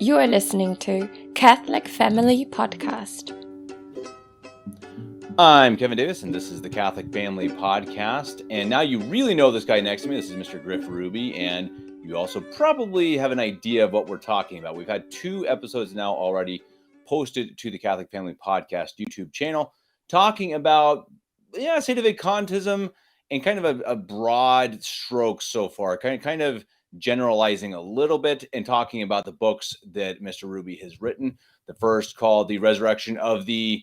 You are listening to Catholic Family Podcast. I'm Kevin Davis, and this is the Catholic Family Podcast. And now you really know this guy next to me. This is Mr. Griff Ruby, and you also probably have an idea of what we're talking about. We've had 2 episodes now already posted to the Catholic Family Podcast YouTube channel talking about, Sedevacantism and kind of a broad stroke so far, kind of generalizing a little bit and talking about the books that Mr. Ruby has written. The first called The Resurrection of the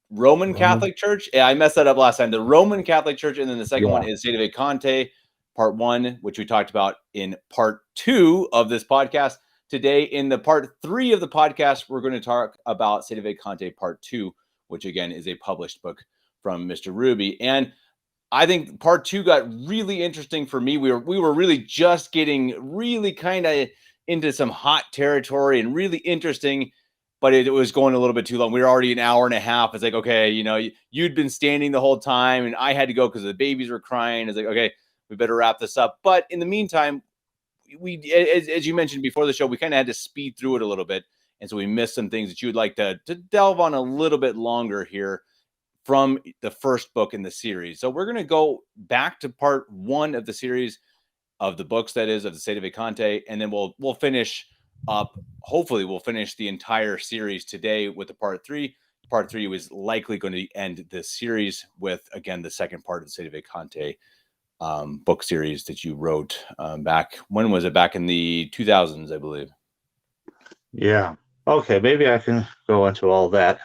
Roman Catholic Church. Yeah, I messed that up last time. The Roman Catholic Church, and then the second one is Sedevacante, part 1, which we talked about in part 2 of this podcast. Today, in the part 3 of the podcast, we're going to talk about Sedevacante part 2, which again is a published book from Mr. Ruby. And I think part 2 got really interesting for me. We were really just getting really kind of into some hot territory and really interesting, but it was going a little bit too long. We were already an hour and a half. It's like, okay, you'd been standing the whole time and I had to go because the babies were crying. It's like, okay, we better wrap this up. But in the meantime, we, as you mentioned before the show, we kind of had to speed through it a little bit. And so we missed some things that you would like to delve on a little bit longer here from the first book in the series. So we're going to go back to part 1 of the series of the books, that is, of the Sedevacante, and then we'll finish up. Hopefully we'll finish the entire series today with the part 3. Part 3 was likely going to end this series with, again, the second part of the Sedevacante book series that you wrote back. When was it? Back in the 2000s, I believe. Yeah. Okay, maybe I can go into all that.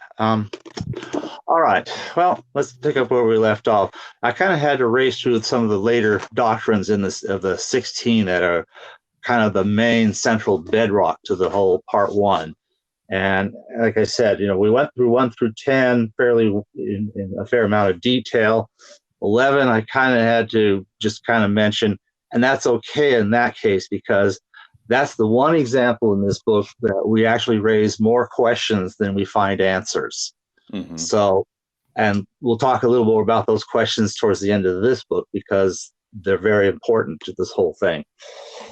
All right. Well, let's pick up where we left off. I kind of had to race through some of the later doctrines in this of the 16 that are kind of the main central bedrock to the whole part 1. And like I said, we went through 1 through 10 fairly in a fair amount of detail. 11, I kind of had to just kind of mention, and that's okay in that case, because that's the one example in this book that we actually raise more questions than we find answers. Mm-hmm. So, and we'll talk a little more about those questions towards the end of this book because they're very important to this whole thing.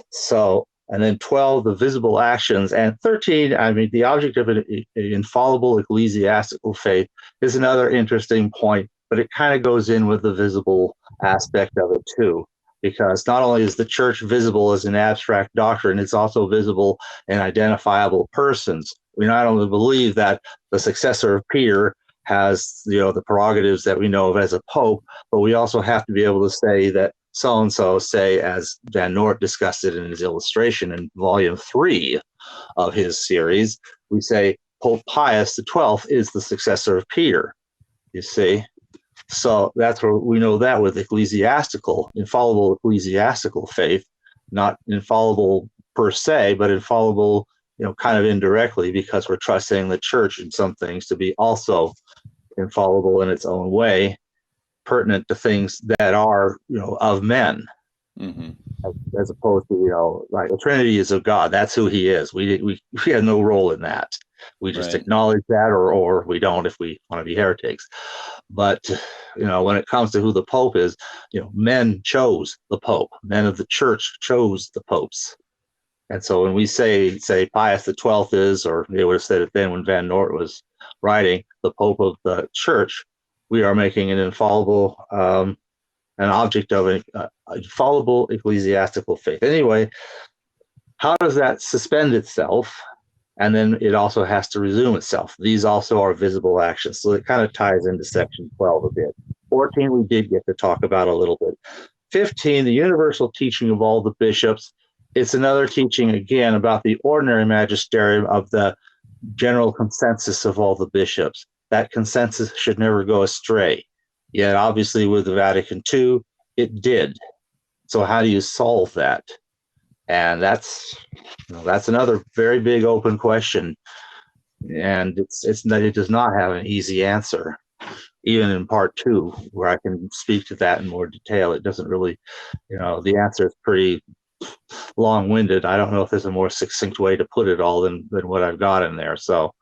So, and then 12, the visible actions, and 13, the object of an infallible ecclesiastical faith is another interesting point, but it kind of goes in with the visible aspect of it too, because not only is the church visible as an abstract doctrine, it's also visible in identifiable persons. We not only believe that the successor of Peter has, the prerogatives that we know of as a pope, but we also have to be able to say that so-and-so, say, as Van Noort discussed it in his illustration in volume 3 of his series, we say Pope Pius XII is the successor of Peter, you see. So that's where we know that with infallible ecclesiastical faith, not infallible per se, but infallible, kind of indirectly, because we're trusting the church in some things to be also infallible in its own way, pertinent to things that are, of men, mm-hmm. as opposed to, like the Trinity is of God. That's who he is. We have no role in that. We just acknowledge that, or we don't if we want to be heretics. But, when it comes to who the Pope is, men chose the Pope. Men of the church chose the popes. And so when we say Pius XII is, or they would have said it then when Van Noort was writing, the Pope of the church, we are making an infallible, an object of an infallible ecclesiastical faith. Anyway, how does that suspend itself? And then it also has to resume itself. These also are visible actions. So it kind of ties into section 12 a bit. 14, we did get to talk about a little bit. 15, the universal teaching of all the bishops. It's another teaching, again, about the ordinary magisterium of the general consensus of all the bishops. That consensus should never go astray. Yet, obviously, with the Vatican II, it did. So how do you solve that? And that's another very big open question, and it does not have an easy answer. Even in part 2, where I can speak to that in more detail, it doesn't really, the answer is pretty long-winded. I don't know if there's a more succinct way to put it all than what I've got in there. So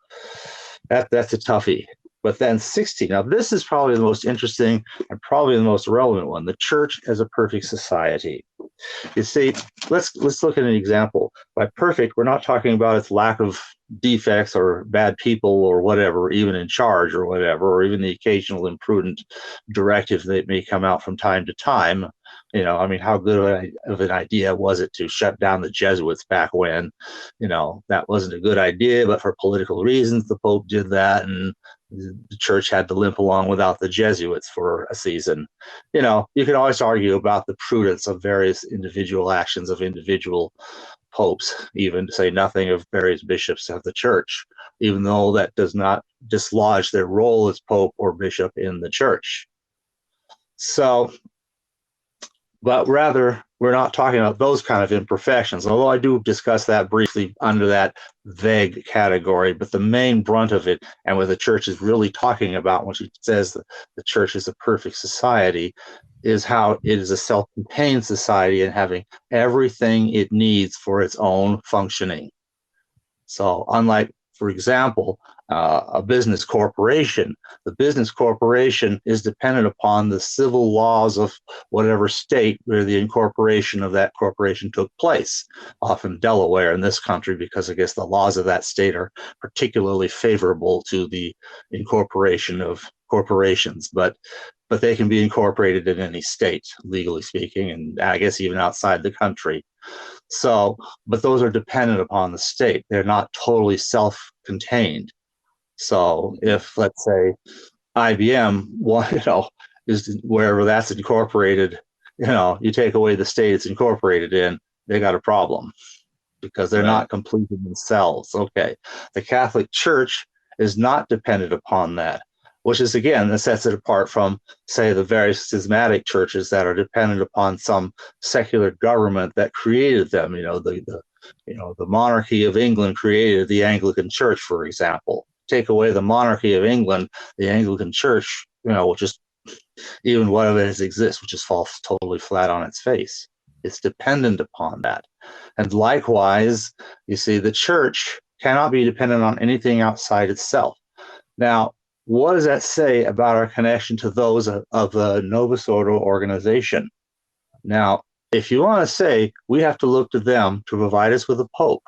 that's a toughie. But then 16. Now, this is probably the most interesting and probably the most relevant one. The church as a perfect society. You see, let's look at an example. By perfect, we're not talking about its lack of defects or bad people or whatever, even in charge or whatever, or even the occasional imprudent directive that may come out from time to time. I mean, how good of an idea was it to shut down the Jesuits back when? That wasn't a good idea, but for political reasons, the Pope did that, and the church had to limp along without the Jesuits for a season. You can always argue about the prudence of various individual actions of individual popes, even to say nothing of various bishops of the church, even though that does not dislodge their role as pope or bishop in the church. So, but rather, we're not talking about those kind of imperfections, although I do discuss that briefly under that vague category. But the main brunt of it, and what the church is really talking about when she says that the church is a perfect society, is how it is a self-contained society and having everything it needs for its own functioning. So unlike, for example, a business corporation, the business corporation is dependent upon the civil laws of whatever state where the incorporation of that corporation took place, often Delaware in this country, because I guess the laws of that state are particularly favorable to the incorporation of corporations. But they can be incorporated in any state, legally speaking, and I guess even outside the country. So, but those are dependent upon the state. They're not totally self-contained. So if, let's say, IBM, is wherever that's incorporated, you take away the state it's incorporated in, they got a problem because they're not complete in themselves. Okay. The Catholic Church is not dependent upon that, which is, again, that sets it apart from, say, the various schismatic churches that are dependent upon some secular government that created them. The monarchy of England created the Anglican Church, for example. Take away the monarchy of England, the Anglican Church, will just, even whatever it exists, will just fall totally flat on its face. It's dependent upon that. And likewise, you see, the church cannot be dependent on anything outside itself. Now, what does that say about our connection to those of the Novus Ordo organization? Now, if you want to say we have to look to them to provide us with a pope,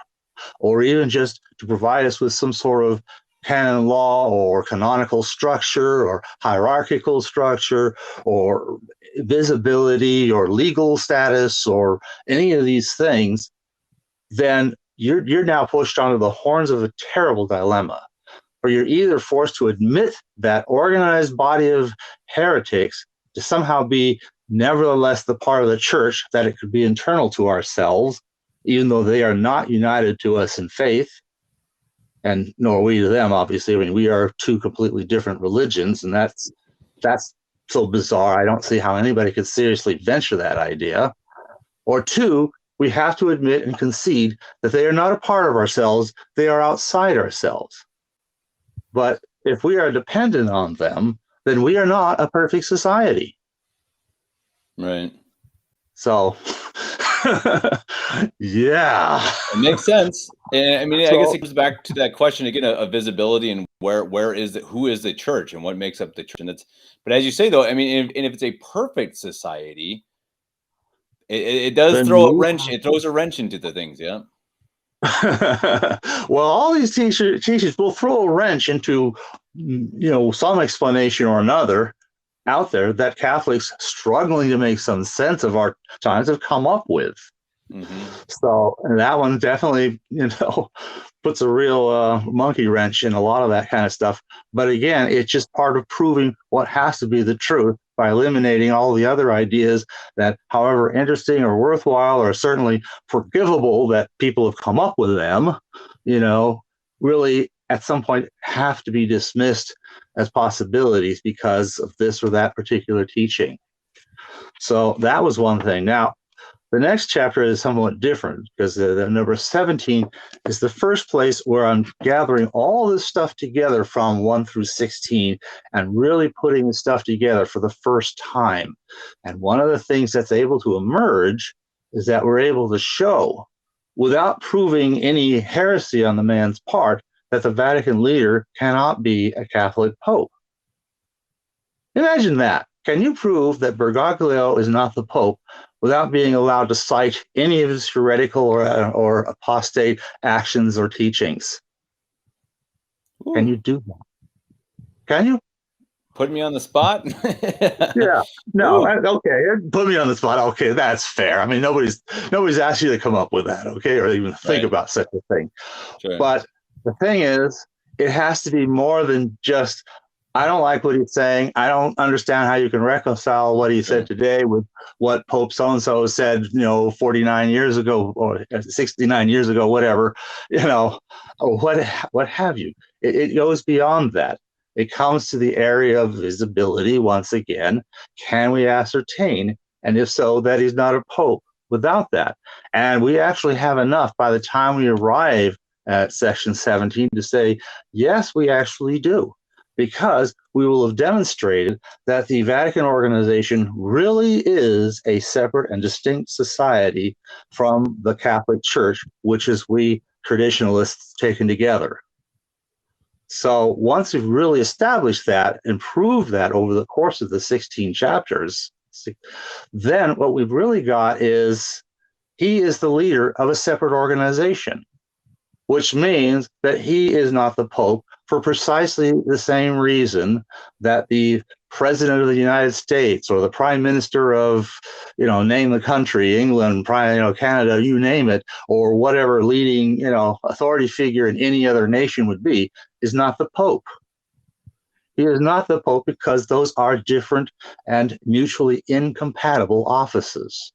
or even just to provide us with some sort of canon law or canonical structure or hierarchical structure or visibility or legal status or any of these things, then you're now pushed onto the horns of a terrible dilemma, where you're either forced to admit that organized body of heretics to somehow be nevertheless the part of the church, that it could be internal to ourselves, even though they are not united to us in faith, and nor we to them, obviously. I mean, we are two completely different religions, and that's so bizarre. I don't see how anybody could seriously venture that idea. Or two, we have to admit and concede that they are not a part of ourselves, they are outside ourselves. But if we are dependent on them, then we are not a perfect society. Right. So, yeah. It makes sense. And I mean, I guess it goes back to that question again of visibility and who is the church and what makes up the church. And but as you say, though, I mean, if it's a perfect society, it does throw a wrench. It throws a wrench into the things. Yeah. Well, all these teachers will throw a wrench into, some explanation or another out there that Catholics struggling to make some sense of our times have come up with. Mm-hmm. So that one definitely, puts a real monkey wrench in a lot of that kind of stuff. But again, it's just part of proving what has to be the truth by eliminating all the other ideas that, however interesting or worthwhile or certainly forgivable that people have come up with them, really at some point have to be dismissed as possibilities because of this or that particular teaching. So that was one thing. Now, the next chapter is somewhat different because the number 17 is the first place where I'm gathering all this stuff together from 1 through 16 and really putting the stuff together for the first time. And one of the things that's able to emerge is that we're able to show, without proving any heresy on the man's part, that the Vatican leader cannot be a Catholic pope. Imagine that. Can you prove that Bergoglio is not the pope without being allowed to cite any of his heretical or apostate actions or teachings? Ooh. Can you do that? Can you? Put me on the spot? Yeah. No. Ooh. Okay. Put me on the spot. Okay, that's fair. I mean, nobody's asked you to come up with that, okay, or even think Right. about such a thing. Sure. But the thing is, it has to be more than just, I don't like what he's saying. I don't understand how you can reconcile what he said today with what Pope so-and-so said, 49 years ago or 69 years ago, whatever, or what have you. It goes beyond that. It comes to the area of visibility once again. Can we ascertain, and if so, that he's not a pope without that? And we actually have enough by the time we arrive at section 17 to say, yes, we actually do, because we will have demonstrated that the Vatican organization really is a separate and distinct society from the Catholic Church, which is we traditionalists taken together. So once we've really established that and proved that over the course of the 16 chapters, then what we've really got is he is the leader of a separate organization, which means that he is not the Pope for precisely the same reason that the President of the United States or the Prime Minister of, name the country, England, Canada, you name it, or whatever leading, authority figure in any other nation would be, is not the Pope. He is not the Pope because those are different and mutually incompatible offices.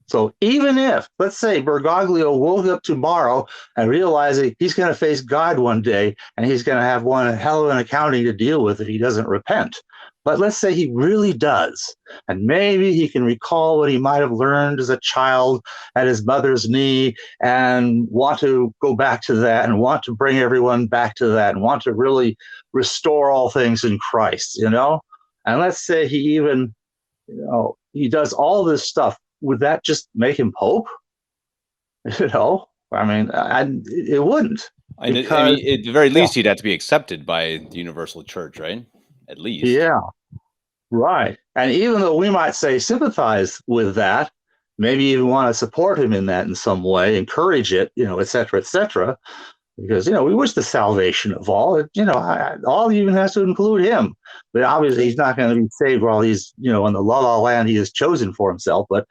So even if, let's say, Bergoglio woke up tomorrow and realizing he's going to face God one day and he's going to have one hell of an accounting to deal with if he doesn't repent. But let's say he really does. And maybe he can recall what he might have learned as a child at his mother's knee and want to go back to that and want to bring everyone back to that and want to really restore all things in Christ, And let's say he even, he does all this stuff. Would that just make him Pope? I mean, it wouldn't. I mean, at the very least, he'd have to be accepted by the Universal Church, right? At least. Yeah, right. And even though we might say sympathize with that, maybe even want to support him in that in some way, encourage it, et cetera, because, we wish the salvation of all, all even has to include him. But obviously he's not going to be saved while he's, in the la-la land he has chosen for himself. But,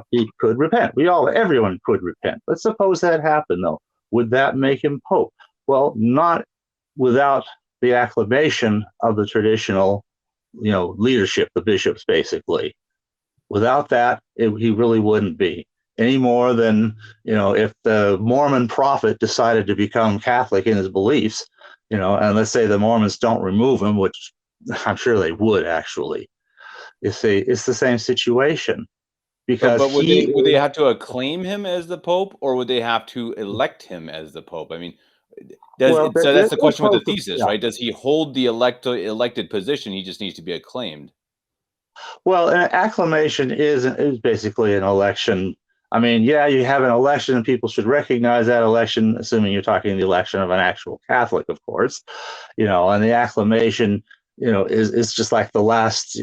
he could repent. Everyone could repent. Let's suppose that happened, though. Would that make him Pope? Well, not without the acclamation of the traditional, leadership, the bishops, basically. Without that, he really wouldn't be. Any more than, if the Mormon prophet decided to become Catholic in his beliefs, and let's say the Mormons don't remove him, which I'm sure they would actually. It's the same situation. Because but would they have to acclaim him as the Pope, or would they have to elect him as the Pope? I mean, so that's the question with the thesis, right? Does he hold the elected position? He just needs to be acclaimed. Well, an acclamation is basically an election. I mean, yeah, you have an election and people should recognize that election, assuming you're talking the election of an actual Catholic, of course, and the acclamation, is just like the last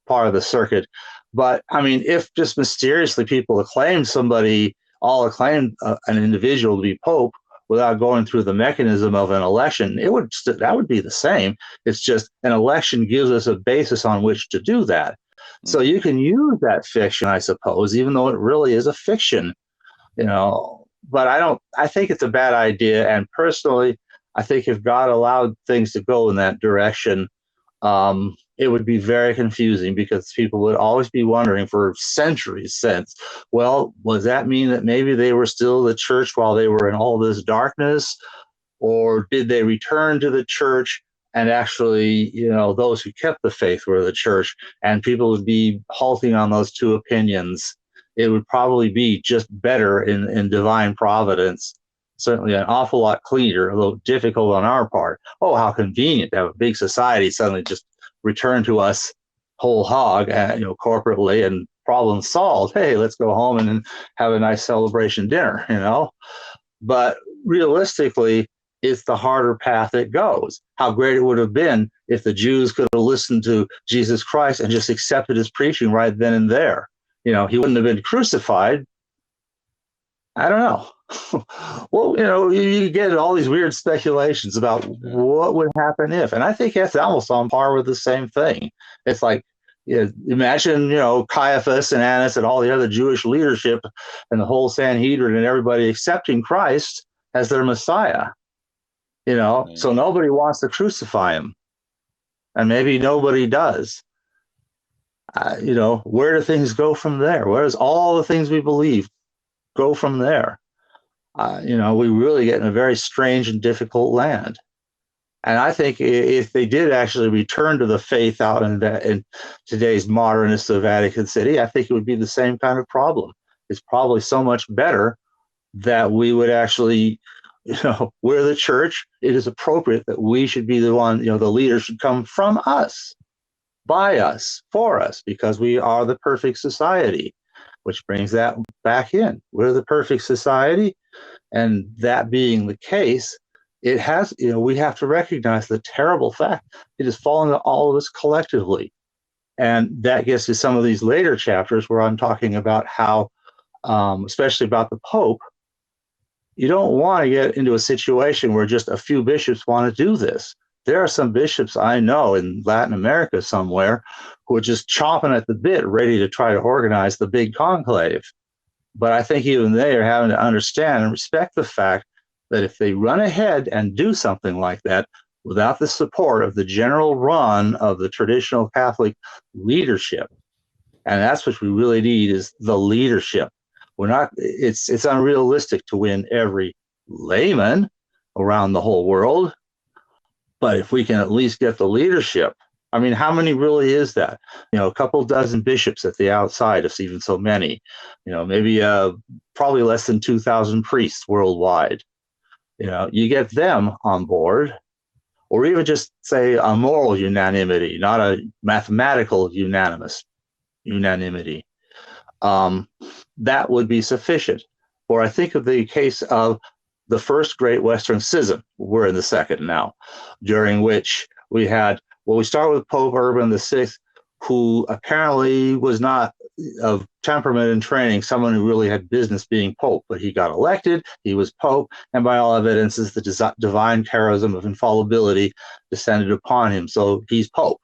part of the circuit. But I mean, if just mysteriously people acclaim an individual to be Pope without going through the mechanism of an election, that would be the same. It's just an election gives us a basis on which to do that. So you can use that fiction, I suppose, even though it really is a fiction, but I think it's a bad idea. And personally, I think if God allowed things to go in that direction, it would be very confusing because people would always be wondering for centuries since, well, does that mean that maybe they were still the church while they were in all this darkness? Or did they return to the church and actually, those who kept the faith were the church? And people would be halting on those two opinions. It would probably be just better in divine providence. Certainly an awful lot cleaner, although difficult on our part. Oh, how convenient to have a big society suddenly just return to us whole hog, corporately, and problem solved. Hey, let's go home and have a nice celebration dinner, But realistically, it's the harder path it goes. How great it would have been if the Jews could have listened to Jesus Christ and just accepted his preaching right then and there. You know, he wouldn't have been crucified. I don't know. Well, you know, you get all these weird speculations about what would happen if, and I think that's almost on par with the same thing. It's like, imagine, you know, Caiaphas and Annas and all the other Jewish leadership and the whole Sanhedrin and everybody accepting Christ as their Messiah. You know, so nobody wants to crucify him, and maybe nobody does. You know, where do things go from there? Where does all the things we believe go from there? You know, we really get in a very strange and difficult land. And I think if they did actually return to the faith out in today's modernists of Vatican City, I think it would be the same kind of problem. It's probably so much better that we would actually, you know, we're the church. It is appropriate that we should be the one, you know, the leaders should come from us, by us, for us, because we are the perfect society, which brings that back in. We're the perfect society. And that being the case, it has, you know, we have to recognize the terrible fact it has fallen to all of us collectively. And that gets to some of these later chapters where I'm talking about how, especially about the Pope, you don't want to get into a situation where just a few bishops want to do this. There are some bishops I know in Latin America somewhere who are just chomping at the bit, ready to try to organize the big conclave. But I think even they are having to understand and respect the fact that if they run ahead and do something like that without the support of the general run of the traditional Catholic leadership, and that's what we really need, is the leadership. We're not, it's unrealistic to win every layman around the whole world, but if we can at least get the leadership, I mean, how many really is that? You know, a couple dozen bishops at the outside, if even so many. You know, maybe probably less than 2,000 priests worldwide. You know, you get them on board, or even just say a moral unanimity, not a mathematical unanimity. That would be sufficient. Or I think of the case of the first Great Western Schism. We're in the second now, during which we had, well, we start with Pope Urban VI, who apparently was not of temperament and training someone who really had business being Pope, but he got elected, he was Pope, and by all evidences, the divine charism of infallibility descended upon him, so he's Pope.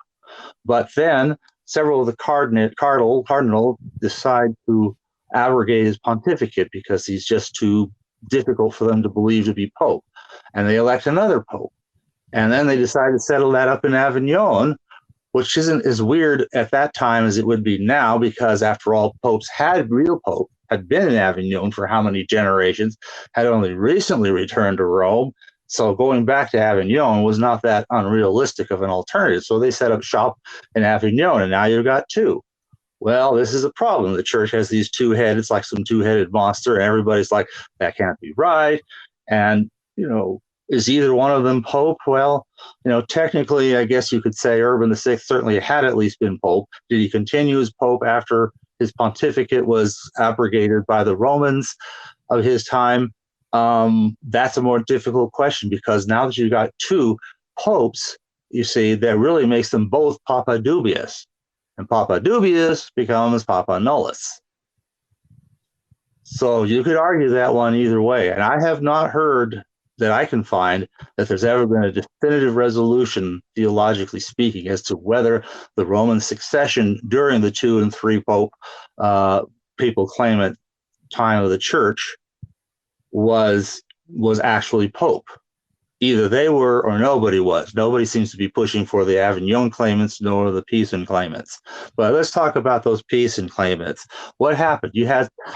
But then several of the cardinal decide to abrogate his pontificate because he's just too difficult for them to believe to be Pope, and they elect another Pope. And then they decide to settle that up in Avignon, which isn't as weird at that time as it would be now, because after all, real Pope had been in Avignon for how many generations, had only recently returned to Rome. So going back to Avignon was not that unrealistic of an alternative. So they set up shop in Avignon, and now you've got two. Well, this is a problem. The church has these two heads. It's like some two-headed monster, and everybody's like, that can't be right. And, you know, is either one of them Pope? Well, you know, technically, I guess you could say Urban VI certainly had at least been Pope. Did he continue as Pope after his pontificate was abrogated by the Romans of his time? That's a more difficult question, because now that you've got two popes, you see, that really makes them both Papa Dubius. And Papa Dubius becomes Papa Nullus. So you could argue that one either way. And I have not heard that I can find that there's ever been a definitive resolution, theologically speaking, as to whether the Roman succession during the 2 and 3 Pope people claimant time of the church was actually Pope. Either they were or nobody was. Nobody seems to be pushing for the Avignon claimants nor the Pisan claimants. But let's talk about those Pisan claimants. What happened?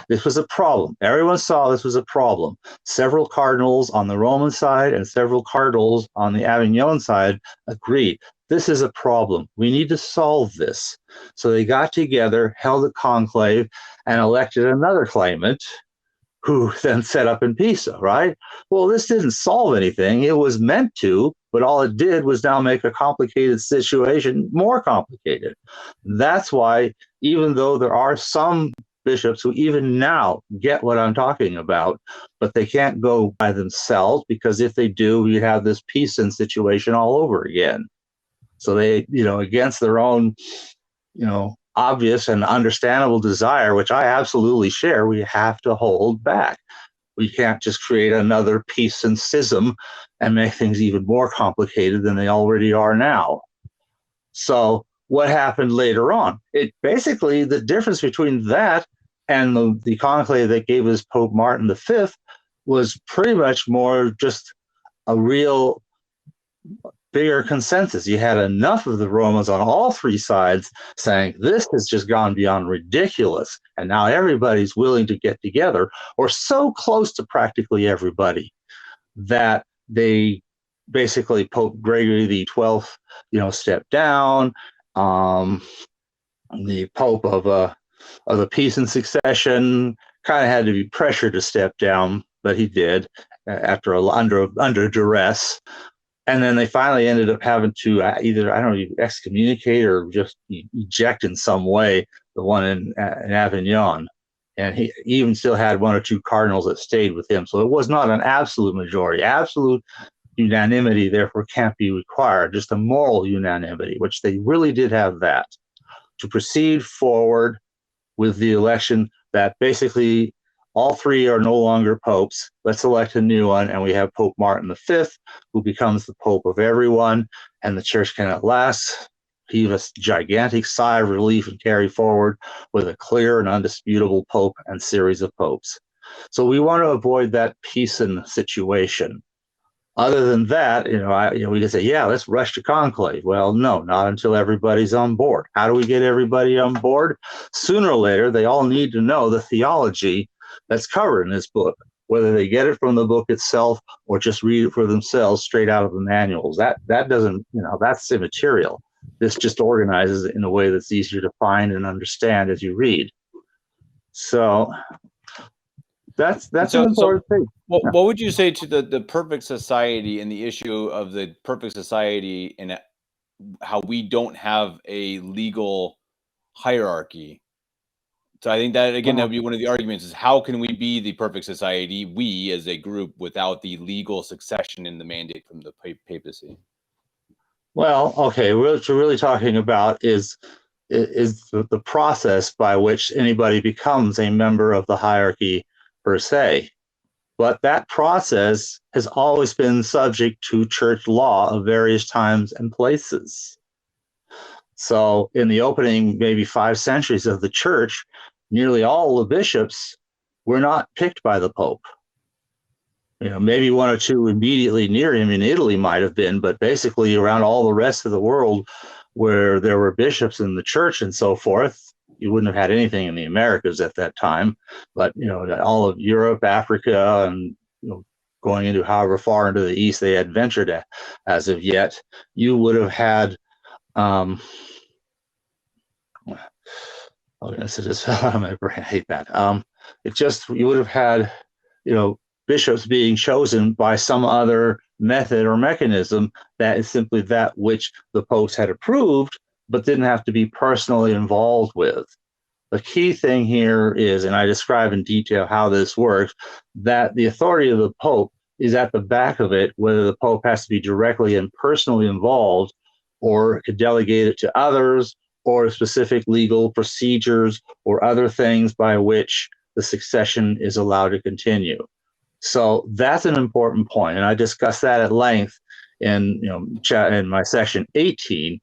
This was a problem. Everyone saw this was a problem. Several cardinals on the Roman side and several cardinals on the Avignon side agreed. This is a problem. We need to solve this. So they got together, held a conclave, and elected another claimant, who then set up in Pisa, right? Well, this didn't solve anything. It was meant to, but all it did was now make a complicated situation more complicated. That's why, even though there are some bishops who even now get what I'm talking about, but they can't go by themselves, because if they do, you have this Partisan situation all over again. So they, against their own, obvious and understandable desire, which I absolutely share, we have to hold back. We can't just create another Partisan schism and make things even more complicated than they already are now. So what happened later on? It basically, the difference between that and the conclave that gave us Pope Martin V was pretty much more just a real bigger consensus. You had enough of the Romans on all three sides saying this has just gone beyond ridiculous, and now everybody's willing to get together, or so close to practically everybody, that they basically, Pope Gregory the 12th, stepped down. The Pope of the Peace and Succession kind of had to be pressured to step down, but he did after under duress. And then they finally ended up having to either, excommunicate or just eject in some way the one in Avignon. And he even still had one or two cardinals that stayed with him. So it was not an absolute majority. Absolute unanimity, therefore, can't be required, just a moral unanimity, which they really did have that, to proceed forward with the election that basically all three are no longer popes. Let's elect a new one, and we have Pope Martin V, who becomes the Pope of everyone, and the Church can at last heave a gigantic sigh of relief and carry forward with a clear and undisputable Pope and series of popes. So we want to avoid that Partisan situation. Other than that, we can say, yeah, let's rush to conclave. Well, no, not until everybody's on board. How do we get everybody on board? Sooner or later, they all need to know the theology that's covered in this book, whether they get it from the book itself or just read it for themselves straight out of the manuals. That doesn't, that's immaterial. This just organizes it in a way that's easier to find and understand as you read. So that's an important thing. What would you say to the perfect society and the issue of the perfect society and how we don't have a legal hierarchy? So I think that, again, that would be one of the arguments, is how can we be the perfect society, we as a group, without the legal succession in the mandate from the papacy? Well, okay, what we're really talking about is the process by which anybody becomes a member of the hierarchy per se. But that process has always been subject to church law of various times and places. So in the opening maybe 5 centuries of the church, nearly all the bishops were not picked by the Pope. Maybe one or two immediately near him in Italy might have been, but basically around all the rest of the world where there were bishops in the church and so forth, you wouldn't have had anything in the Americas at that time, but all of Europe, Africa, and going into however far into the east they had ventured as of yet, you would have had this just fell out of my brain. I hate that. You would have had, bishops being chosen by some other method or mechanism that is simply that which the popes had approved, but didn't have to be personally involved with. The key thing here is, and I describe in detail how this works, that the authority of the Pope is at the back of it, whether the Pope has to be directly and personally involved or could delegate it to others, or specific legal procedures or other things by which the succession is allowed to continue. So that's an important point, and I discussed that at length in my section 18,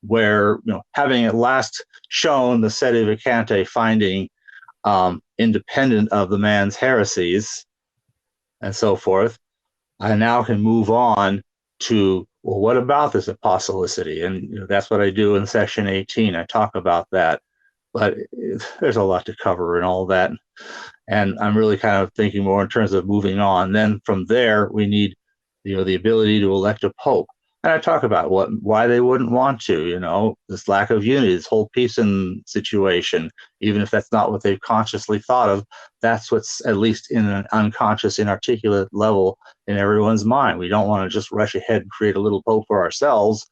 where having at last shown the Sedevacantism finding independent of the man's heresies and so forth, I now can move on to, well, what about this apostolicity? And that's what I do in section 18. I talk about that, but there's a lot to cover and all that. And I'm really kind of thinking more in terms of moving on. Then from there, we need, the ability to elect a pope. And I talk about why they wouldn't want to, this lack of unity, this whole Partisan situation, even if that's not what they've consciously thought of, that's what's at least in an unconscious, inarticulate level in everyone's mind. We don't want to just rush ahead and create a little pope for ourselves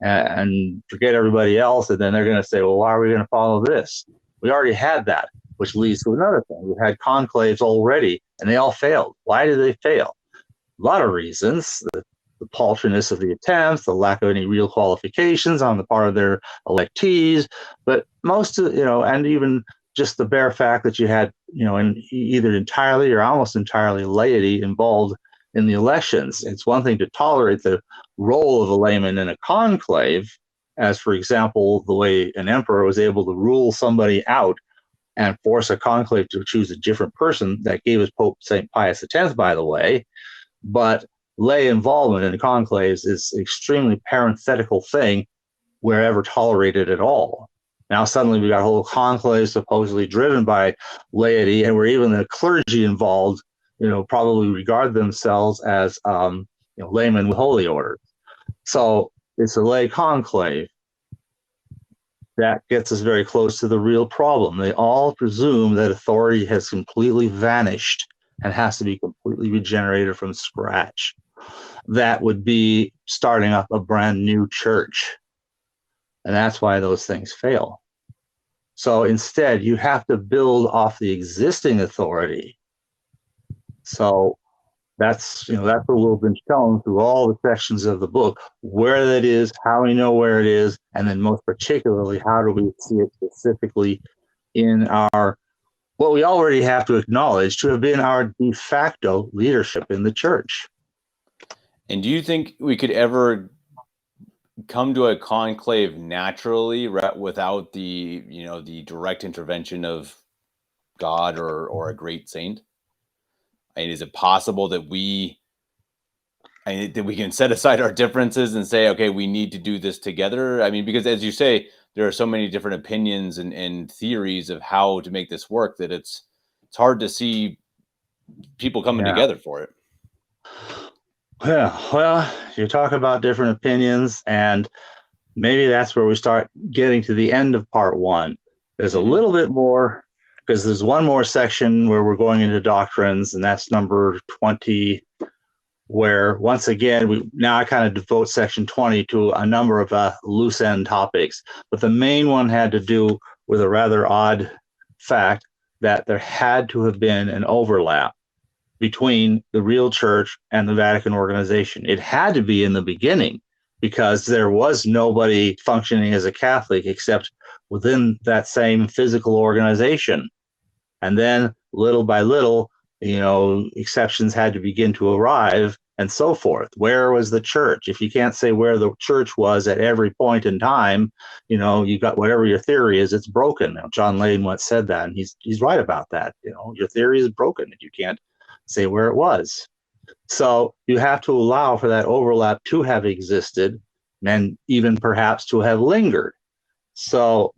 and forget everybody else. And then they're going to say, well, why are we going to follow this? We already had that. which leads to another thing. We had conclaves already, and they all failed. Why did they fail? A lot of reasons. The paltriness of the attempts, the lack of any real qualifications on the part of their electees, but most of, and even just the bare fact that you had, either entirely or almost entirely laity involved in the elections. It's one thing to tolerate the role of a layman in a conclave, as, for example, the way an emperor was able to rule somebody out and force a conclave to choose a different person. That gave us Pope St. Pius X, by the way. But lay involvement in conclaves is an extremely parenthetical thing wherever tolerated at all. Now suddenly we got a whole conclave supposedly driven by laity, and where even the clergy involved, probably regard themselves as laymen with holy orders. So it's a lay conclave. That gets us very close to the real problem. They all presume that authority has completely vanished and has to be completely regenerated from scratch. That would be starting up a brand new church. And that's why those things fail. So instead, you have to build off the existing authority. So that's what we've been shown through all the sections of the book, where that is, how we know where it is, and then most particularly, how do we see it specifically in what we already have to acknowledge to have been our de facto leadership in the church. And do you think we could ever come to a conclave naturally without the direct intervention of God or a great saint? I mean, is it possible that we can set aside our differences and say, okay, we need to do this together? I mean, because as you say, there are so many different opinions and theories of how to make this work that it's hard to see people coming together for it. Well, you talk about different opinions, and maybe that's where we start getting to the end of part one. There's a little bit more, because there's one more section where we're going into doctrines, and that's number 20, where once again, I kind of devote section 20 to a number of loose end topics. But the main one had to do with a rather odd fact that there had to have been an overlap between the real church and the Vatican organization. It had to be in the beginning, because there was nobody functioning as a Catholic except within that same physical organization. And then little by little, exceptions had to begin to arrive and so forth. Where was the church? If you can't say where the church was at every point in time, you got whatever your theory is, it's broken. Now, John Lane once said that, and he's right about that. Your theory is broken if you can't say where it was. So you have to allow for that overlap to have existed, and even perhaps to have lingered. So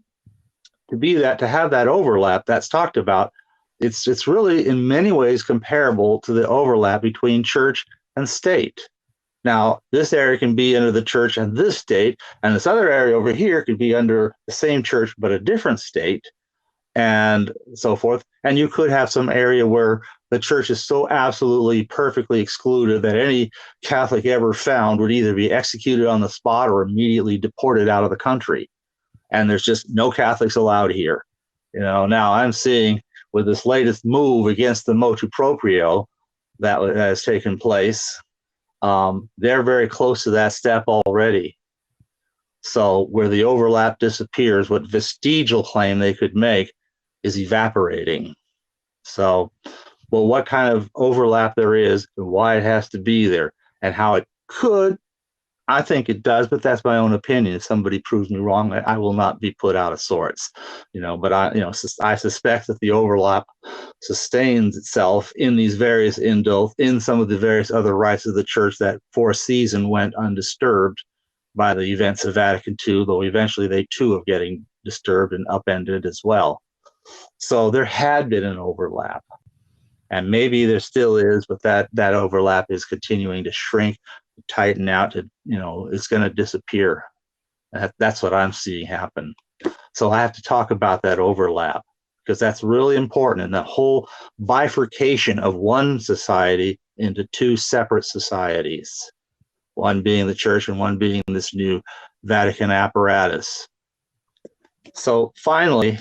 to have that overlap that's talked about, it's really in many ways comparable to the overlap between church and state. Now, this area can be under the church and this state, and this other area over here could be under the same church but a different state, and so forth. And you could have some area where the church is so absolutely perfectly excluded that any Catholic ever found would either be executed on the spot or immediately deported out of the country. And there's just no Catholics allowed here. Now I'm seeing with this latest move against the motu proprio that has taken place, they're very close to that step already. So where the overlap disappears, what vestigial claim they could make is evaporating. So, well, what kind of overlap there is, and why it has to be there, and how it could, I think it does, but that's my own opinion. If somebody proves me wrong, I will not be put out of sorts. But I suspect that the overlap sustains itself in these various indults, in some of the various other rites of the church that for a season went undisturbed by the events of Vatican II, though eventually they too are getting disturbed and upended as well. So there had been an overlap, and maybe there still is, but that overlap is continuing to shrink, tighten out, it's going to disappear. That's what I'm seeing happen. So I have to talk about that overlap, because that's really important in the whole bifurcation of one society into two separate societies, one being the church and one being this new Vatican apparatus. So finally,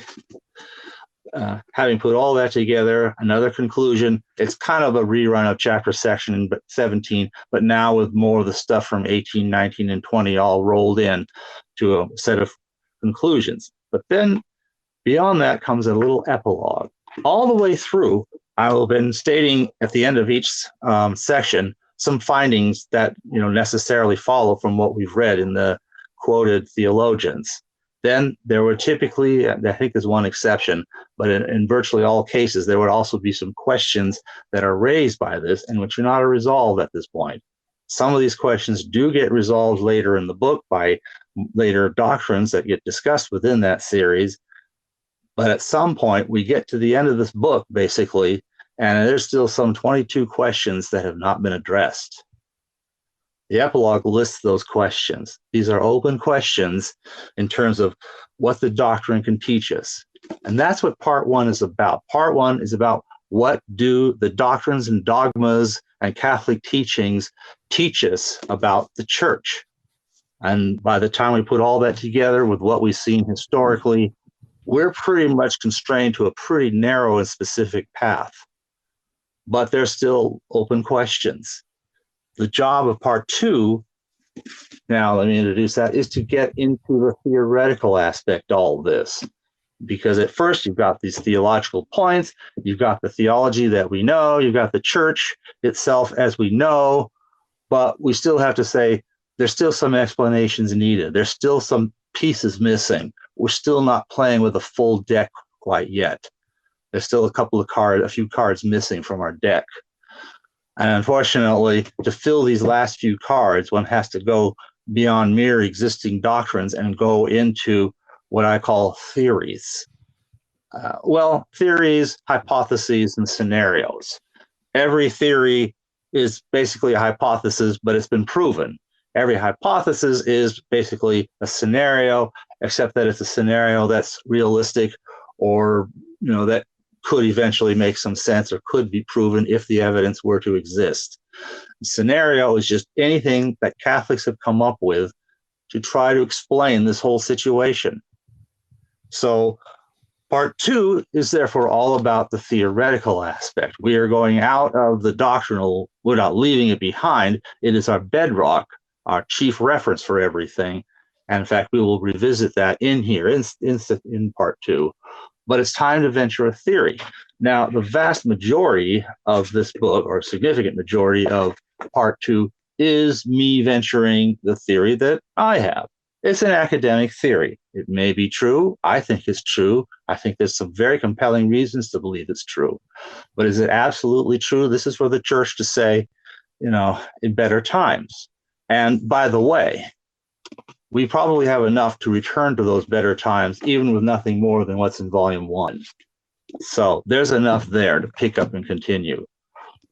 having put all that together, another conclusion, it's kind of a rerun of chapter section 17, but now with more of the stuff from 18, 19, and 20 all rolled in to a set of conclusions. But then beyond that comes a little epilogue. All the way through, I will have been stating at the end of each section some findings that necessarily follow from what we've read in the quoted theologians. Then there were typically, I think there's one exception, but in virtually all cases, there would also be some questions that are raised by this and which are not resolved at this point. Some of these questions do get resolved later in the book by later doctrines that get discussed within that series. But at some point, we get to the end of this book, basically, and there's still some 22 questions that have not been addressed. The epilogue lists those questions. These are open questions in terms of what the doctrine can teach us. And that's what part one is about. Part one is about what do the doctrines and dogmas and Catholic teachings teach us about the church. And by the time we put all that together with what we've seen historically, we're pretty much constrained to a pretty narrow and specific path. But there's still open questions. The job of part two, now let me introduce that, is to get into the theoretical aspect of all this. Because at first you've got these theological points, you've got the theology that we know, you've got the church itself as we know, but we still have to say there's still some explanations needed. There's still some pieces missing. We're still not playing with a full deck quite yet. There's still a few cards missing from our deck. And unfortunately, to fill these last few cards, one has to go beyond mere existing doctrines and go into what I call theories. Theories, hypotheses, and scenarios. Every theory is basically a hypothesis, but it's been proven. Every hypothesis is basically a scenario, except that it's a scenario that's realistic or that could eventually make some sense or could be proven if the evidence were to exist. Scenario is just anything that Catholics have come up with to try to explain this whole situation. So part two is therefore all about the theoretical aspect. We are going out of the doctrinal without leaving it behind. It is our bedrock, our chief reference for everything. And in fact, we will revisit that in here in part two. But it's time to venture a theory. Now, the vast majority of this book, or significant majority of part two, is me venturing the theory that I have. It's an academic theory. It may be true. I think it's true. I think there's some very compelling reasons to believe it's true. But is it absolutely true? This is for the church to say, in better times. And by the way, we probably have enough to return to those better times, even with nothing more than what's in volume 1. So there's enough there to pick up and continue.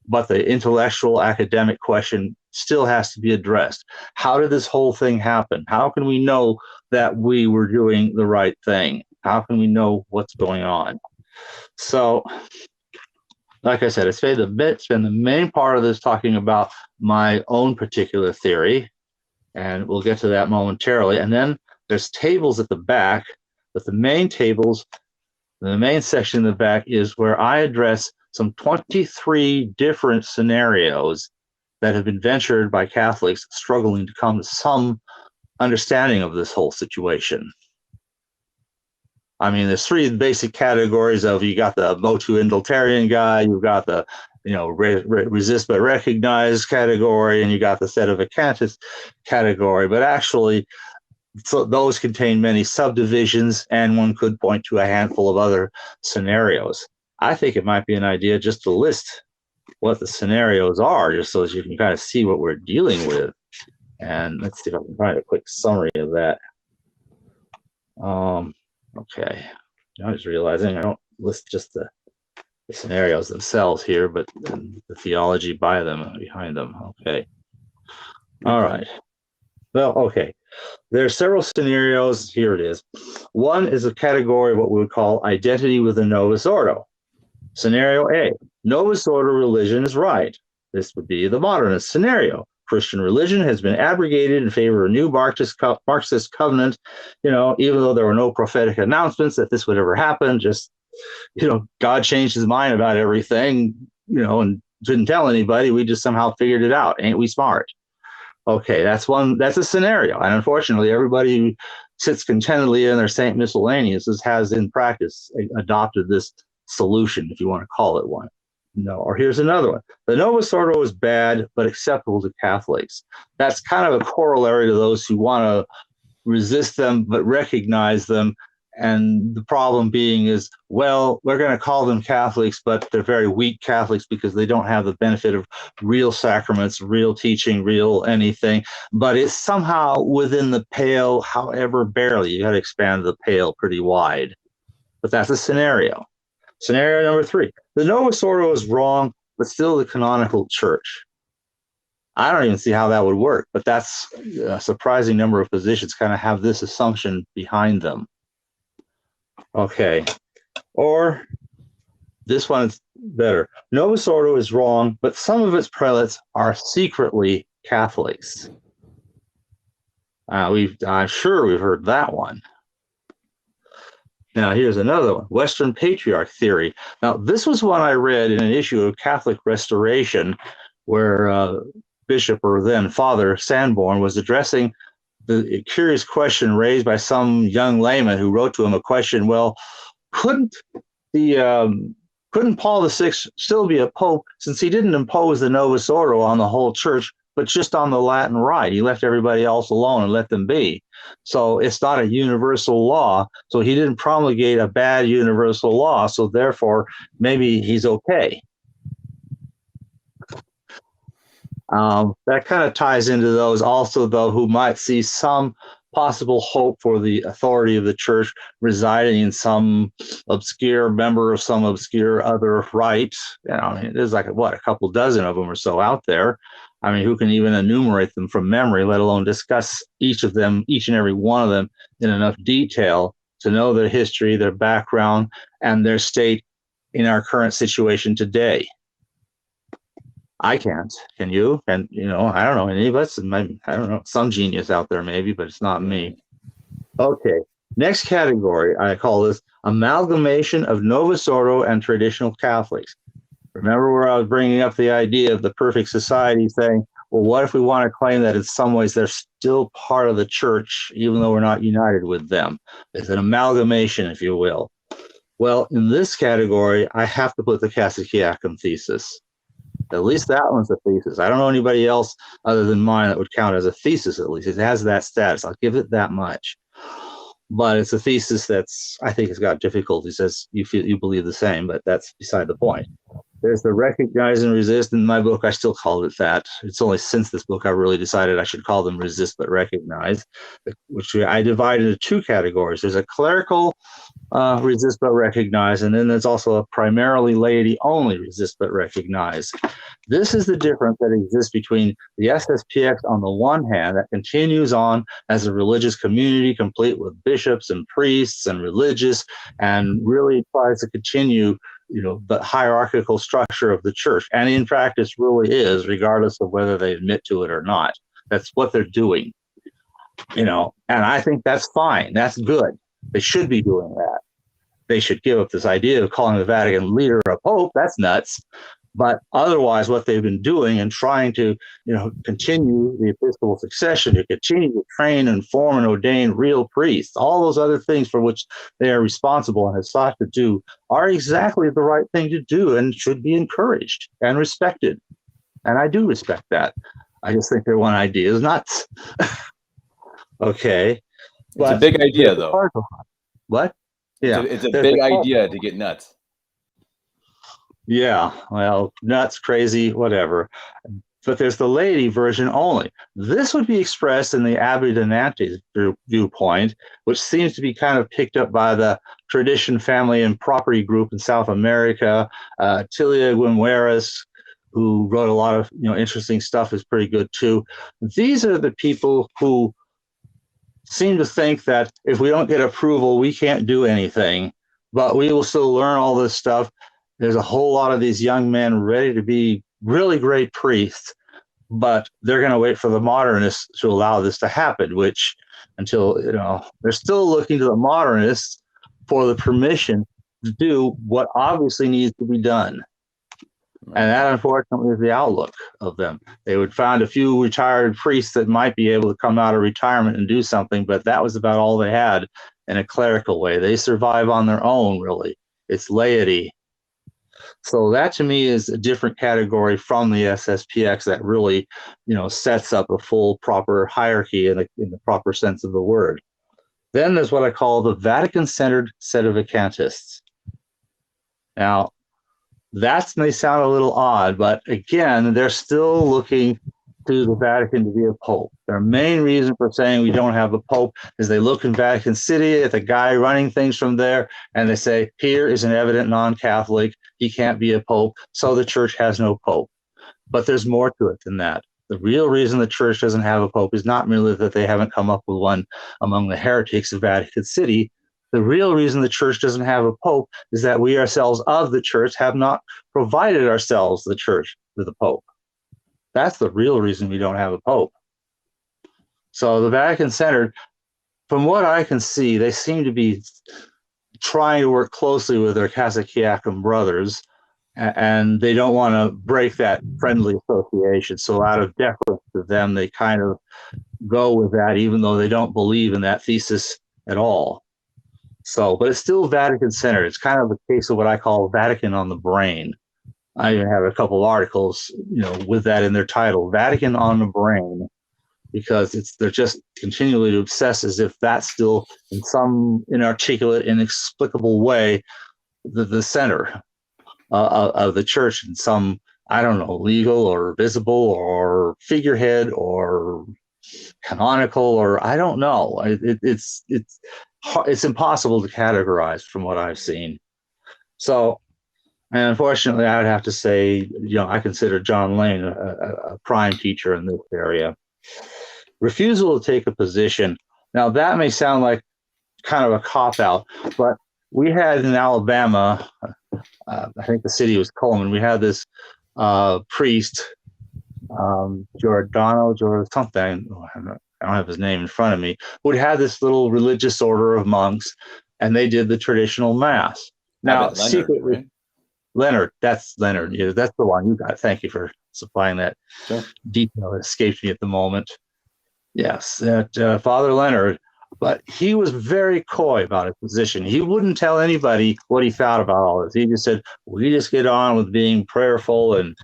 But the intellectual academic question still has to be addressed. How did this whole thing happen? How can we know that we were doing the right thing? How can we know what's going on? So, like I said, I spend the main part of this talking about my own particular theory, and we'll get to that momentarily. And then there's tables at the back, but the main section in the back is where I address some 23 different scenarios that have been ventured by Catholics struggling to come to some understanding of this whole situation. I mean, there's three basic categories of, you got the motu indultarian guy, you've got the resist but recognize category, and you got the Sedevacantism category. But actually, so those contain many subdivisions, and one could point to a handful of other scenarios. I think it might be an idea just to list what the scenarios are, just so that you can kind of see what we're dealing with. And let's see if I can find a quick summary of that. Okay, I was realizing I don't list just the scenarios themselves here, but the theology by them, behind them. Okay. All right. Well, okay. There are several scenarios. Here it is. One is a category of what we would call identity with the Novus Ordo. Scenario A, Novus Ordo religion is right. This would be the modernist scenario. Christian religion has been abrogated in favor of a new Marxist covenant, even though there were no prophetic announcements that this would ever happen, just God changed his mind about everything, and didn't tell anybody. We just somehow figured it out. Ain't we smart? Okay, that's a scenario. And unfortunately, everybody who sits contentedly in their St. Miscellaneous has in practice adopted this solution, if you want to call it one. No, or here's another one. The Novus Ordo is bad, but acceptable to Catholics. That's kind of a corollary to those who want to resist them, but recognize them. And the problem being is, well, we're going to call them Catholics, but they're very weak Catholics because they don't have the benefit of real sacraments, real teaching, real anything. But it's somehow within the pale, however, barely. You got to expand the pale pretty wide. But that's a scenario. Scenario number 3. The Novus Ordo is wrong, but still the canonical church. I don't even see how that would work, but that's a surprising number of positions kind of have this assumption behind them. Okay. Or this one's better. Novus Ordo is wrong, but some of its prelates are secretly Catholics. I'm sure we've heard that one. Now, here's another one, Western Patriarch Theory. Now, this was one I read in an issue of Catholic Restoration where Bishop, or then Father Sanborn, was addressing the curious question raised by some young layman who wrote to him a question, well, couldn't Paul VI still be a pope since he didn't impose the Novus Ordo on the whole church, but just on the Latin Rite? He left everybody else alone and let them be. So it's not a universal law. So he didn't promulgate a bad universal law. So therefore, maybe he's okay. That kind of ties into those also, though, who might see some possible hope for the authority of the church residing in some obscure member of some obscure other rite. There's like, a couple dozen of them or so out there. I mean, who can even enumerate them from memory, let alone discuss each and every one of them in enough detail to know their history, their background, and their state in our current situation today. I can't. Can you? And, I don't know any of us. I don't know, some genius out there maybe, but it's not me. Okay. Next category, I call this amalgamation of Novus Ordo and traditional Catholics. Remember where I was bringing up the idea of the perfect society, saying, well, what if we want to claim that in some ways they're still part of the church, even though we're not united with them? It's an amalgamation, if you will. Well, in this category, I have to put the Cassiciacum thesis. At least that one's a thesis. I don't know anybody else other than mine that would count as a thesis, at least. It has that status. I'll give it that much. But it's a thesis I think it's got difficulties, as you believe the same, but that's beside the point. There's the recognize and resist. In my book, I still called it that. It's only since this book I really decided I should call them resist but recognize, which I divide into 2 categories. There's a clerical resist but recognize, and then there's also a primarily laity only resist but recognize. This is the difference that exists between the SSPX on the one hand, that continues on as a religious community complete with bishops and priests and religious, and really tries to continue the hierarchical structure of the church, and in practice really is, regardless of whether they admit to it or not. That's what they're doing, and I think that's fine. That's good. They should be doing that. They should give up this idea of calling the Vatican leader a pope. That's nuts. But otherwise, what they've been doing and trying to, continue the episcopal succession, to continue to train and form and ordain real priests, all those other things for which they are responsible and have sought to do, are exactly the right thing to do and should be encouraged and respected. And I do respect that. I just think their one idea is nuts. Okay. It's a big idea, though. What? Yeah. It's a big idea to get nuts. Yeah, well, nuts, crazy, whatever. But there's the laity version only. This would be expressed in the Abbé de Nantes viewpoint, which seems to be kind of picked up by the Tradition, Family, and Property group in South America. Tilia Guimarães, who wrote a lot of interesting stuff, is pretty good too. These are the people who seem to think that if we don't get approval, we can't do anything, but we will still learn all this stuff. There's a whole lot of these young men ready to be really great priests, but they're going to wait for the modernists to allow this to happen, which until, they're still looking to the modernists for the permission do what obviously needs to be done. And that, unfortunately, is the outlook of them. They would find a few retired priests that might be able to come out of retirement and do something, but that was about all they had in a clerical way. They survive on their own, really. It's laity. So that, to me, is a different category from the SSPX that really, sets up a full, proper hierarchy in the proper sense of the word. Then there's what I call the Vatican-centered Sedevacantists. Now, that may sound a little odd, but again, they're still looking to the Vatican to be a pope. Their main reason for saying we don't have a pope is they look in Vatican City at the guy running things from there, and they say, here is an evident non-Catholic. He can't be a pope, so the church has no pope. But there's more to it than that. The real reason the church doesn't have a pope is not merely that they haven't come up with one among the heretics of Vatican City. The real reason the church doesn't have a pope is that we ourselves of the church have not provided ourselves, the church, with a pope. That's the real reason we don't have a pope. So the Vatican-centered, from what I can see, they seem to be trying to work closely with their Catholic brothers, and they don't want to break that friendly association. So out of deference to them, they kind of go with that, even though they don't believe in that thesis at all. So, but it's still Vatican-centered. It's kind of a case of what I call Vatican on the brain. I even have a couple of articles, with that in their title, Vatican on the brain, because they're just continually to obsess as if that's still in some inarticulate, inexplicable way the center of the church in some, I don't know, legal or visible or figurehead or canonical, or I don't know. It's impossible to categorize from what I've seen. So, and unfortunately, I would have to say, I consider John Lane a prime teacher in this area. Refusal to take a position. Now, that may sound like kind of a cop-out, but we had in Alabama, I think the city was Coleman, we had this priest, Giordano or something, I don't have his name in front of me, would have this little religious order of monks, and they did the traditional mass. Now, secretly, right? Leonard, that's Leonard. Yeah, that's the one you got. Thank you for supplying that detail. It escapes me at the moment. Yes, that Father Leonard, but he was very coy about his position. He wouldn't tell anybody what he thought about all this. He just said, we just get on with being prayerful and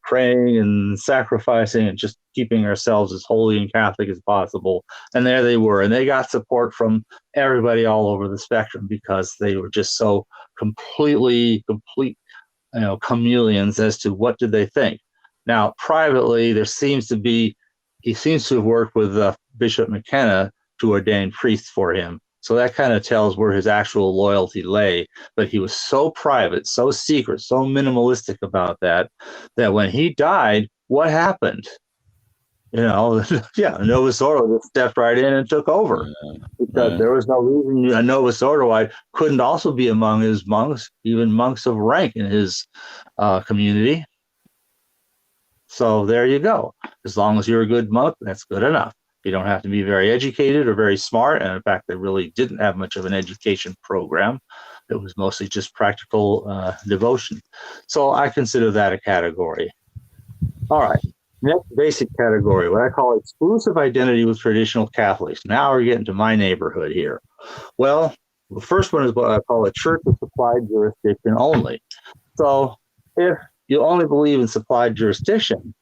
praying and sacrificing and just keeping ourselves as holy and Catholic as possible. And there they were. And they got support from everybody all over the spectrum because they were just so complete, chameleons as to what did they think. Now, privately, he seems to have worked with Bishop McKenna to ordain priests for him. So that kind of tells where his actual loyalty lay. But he was so private, so secret, so minimalistic about that when he died, what happened? Novus Ordo just stepped right in and took over because there was no reason a Novus Ordoite couldn't also be among his monks, even monks of rank in his community. So there you go. As long as you're a good monk, that's good enough. You don't have to be very educated or very smart. And in fact, they really didn't have much of an education program. It was mostly just practical devotion. So I consider that a category. All right. Next basic category, what I call exclusive identity with traditional Catholics. Now we're getting to my neighborhood here. Well, the first one is what I call a church of supplied jurisdiction only. So if you only believe in supplied jurisdiction,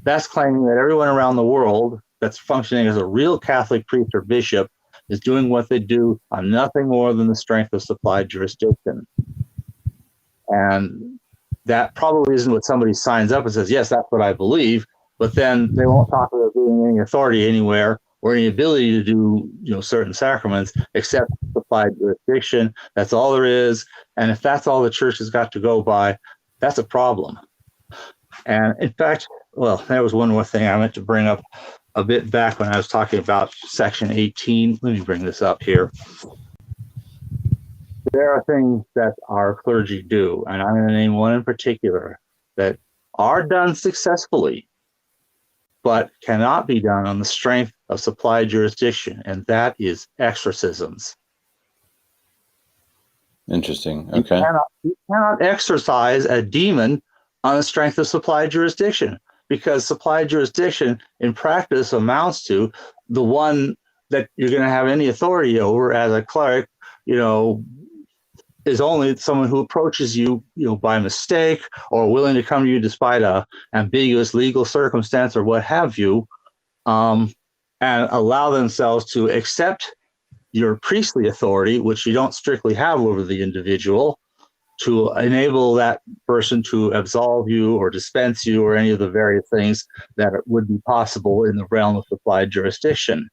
that's claiming that everyone around the world that's functioning as a real Catholic priest or bishop is doing what they do on nothing more than the strength of supplied jurisdiction. And that probably isn't what somebody signs up and says, yes, that's what I believe, but then they won't talk about being any authority anywhere or any ability to do certain sacraments except supplied jurisdiction. That's all there is. And if that's all the church has got to go by, that's a problem. And in fact, well, there was one more thing I meant to bring up a bit back when I was talking about section 18. Let me bring this up here. There are things that our clergy do, and I'm going to name one in particular, that are done successfully, but cannot be done on the strength of supplied jurisdiction, and that is exorcisms. Interesting. Okay. You cannot exercise a demon on the strength of supply jurisdiction, because supply jurisdiction in practice amounts to the one that you're going to have any authority over as a cleric, is only someone who approaches you, by mistake or willing to come to you despite a ambiguous legal circumstance or what have you, and allow themselves to accept your priestly authority, which you don't strictly have over the individual, to enable that person to absolve you or dispense you or any of the various things that would be possible in the realm of supplied jurisdiction.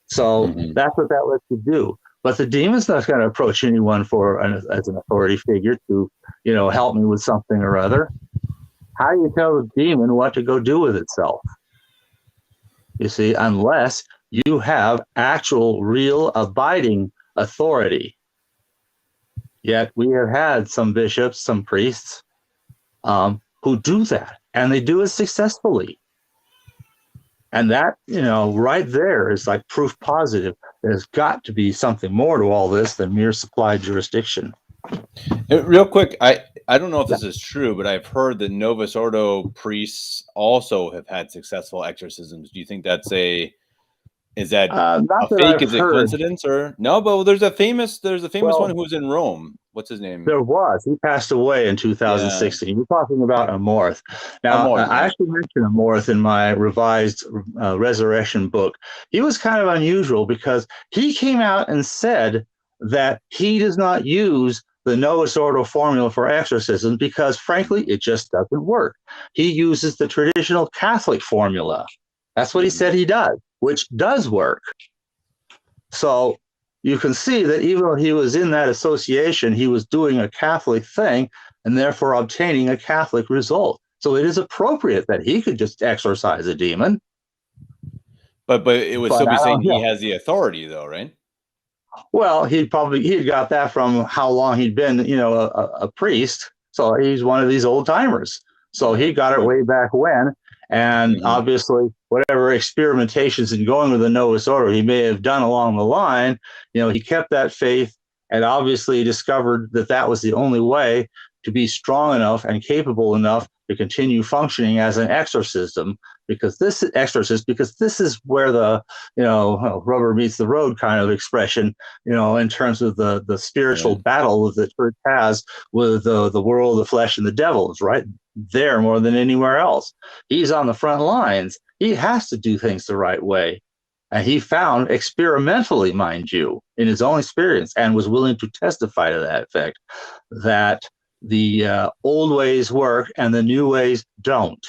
So that's what that lets you do. But the demon's not going to approach anyone as an authority figure to, help me with something or other. How do you tell the demon what to go do with itself? You see, unless you have actual, real, abiding authority. Yet we have had some bishops, some priests who do that, and they do it successfully. And that, right there is like proof positive. There's got to be something more to all this than mere supply jurisdiction. Real quick, I don't know if this is true, but I've heard that Novus Ordo priests also have had successful exorcisms. Do you think that's is that a fake? Is it coincidence or no? But there's a famous one who was in Rome. What's his name? There was. He passed away in 2016. Yeah. You're talking about Amorth. Now, I actually mentioned Amorth in my revised Resurrection book. He was kind of unusual because he came out and said that he does not use the Novus Ordo formula for exorcism because, frankly, it just doesn't work. He uses the traditional Catholic formula. That's what he said he does, which does work. So you can see that even though he was in that association, he was doing a Catholic thing and therefore obtaining a Catholic result. So it is appropriate that he could just exorcise a demon. But it would still be saying he has the authority, though, right? Well, he'd got that from how long he'd been, a priest. So he's one of these old timers. So he got it way back when. And obviously, whatever experimentations and going with the Novus Ordo he may have done along the line, he kept that faith and obviously discovered that that was the only way to be strong enough and capable enough to continue functioning as an exorcism. Because this is where the rubber meets the road kind of expression, in terms of the spiritual battle that the church has with the world, the flesh, and the devil, is right there more than anywhere else. He's on the front lines. He has to do things the right way. And he found experimentally, mind you, in his own experience, and was willing to testify to that effect, that the old ways work and the new ways don't.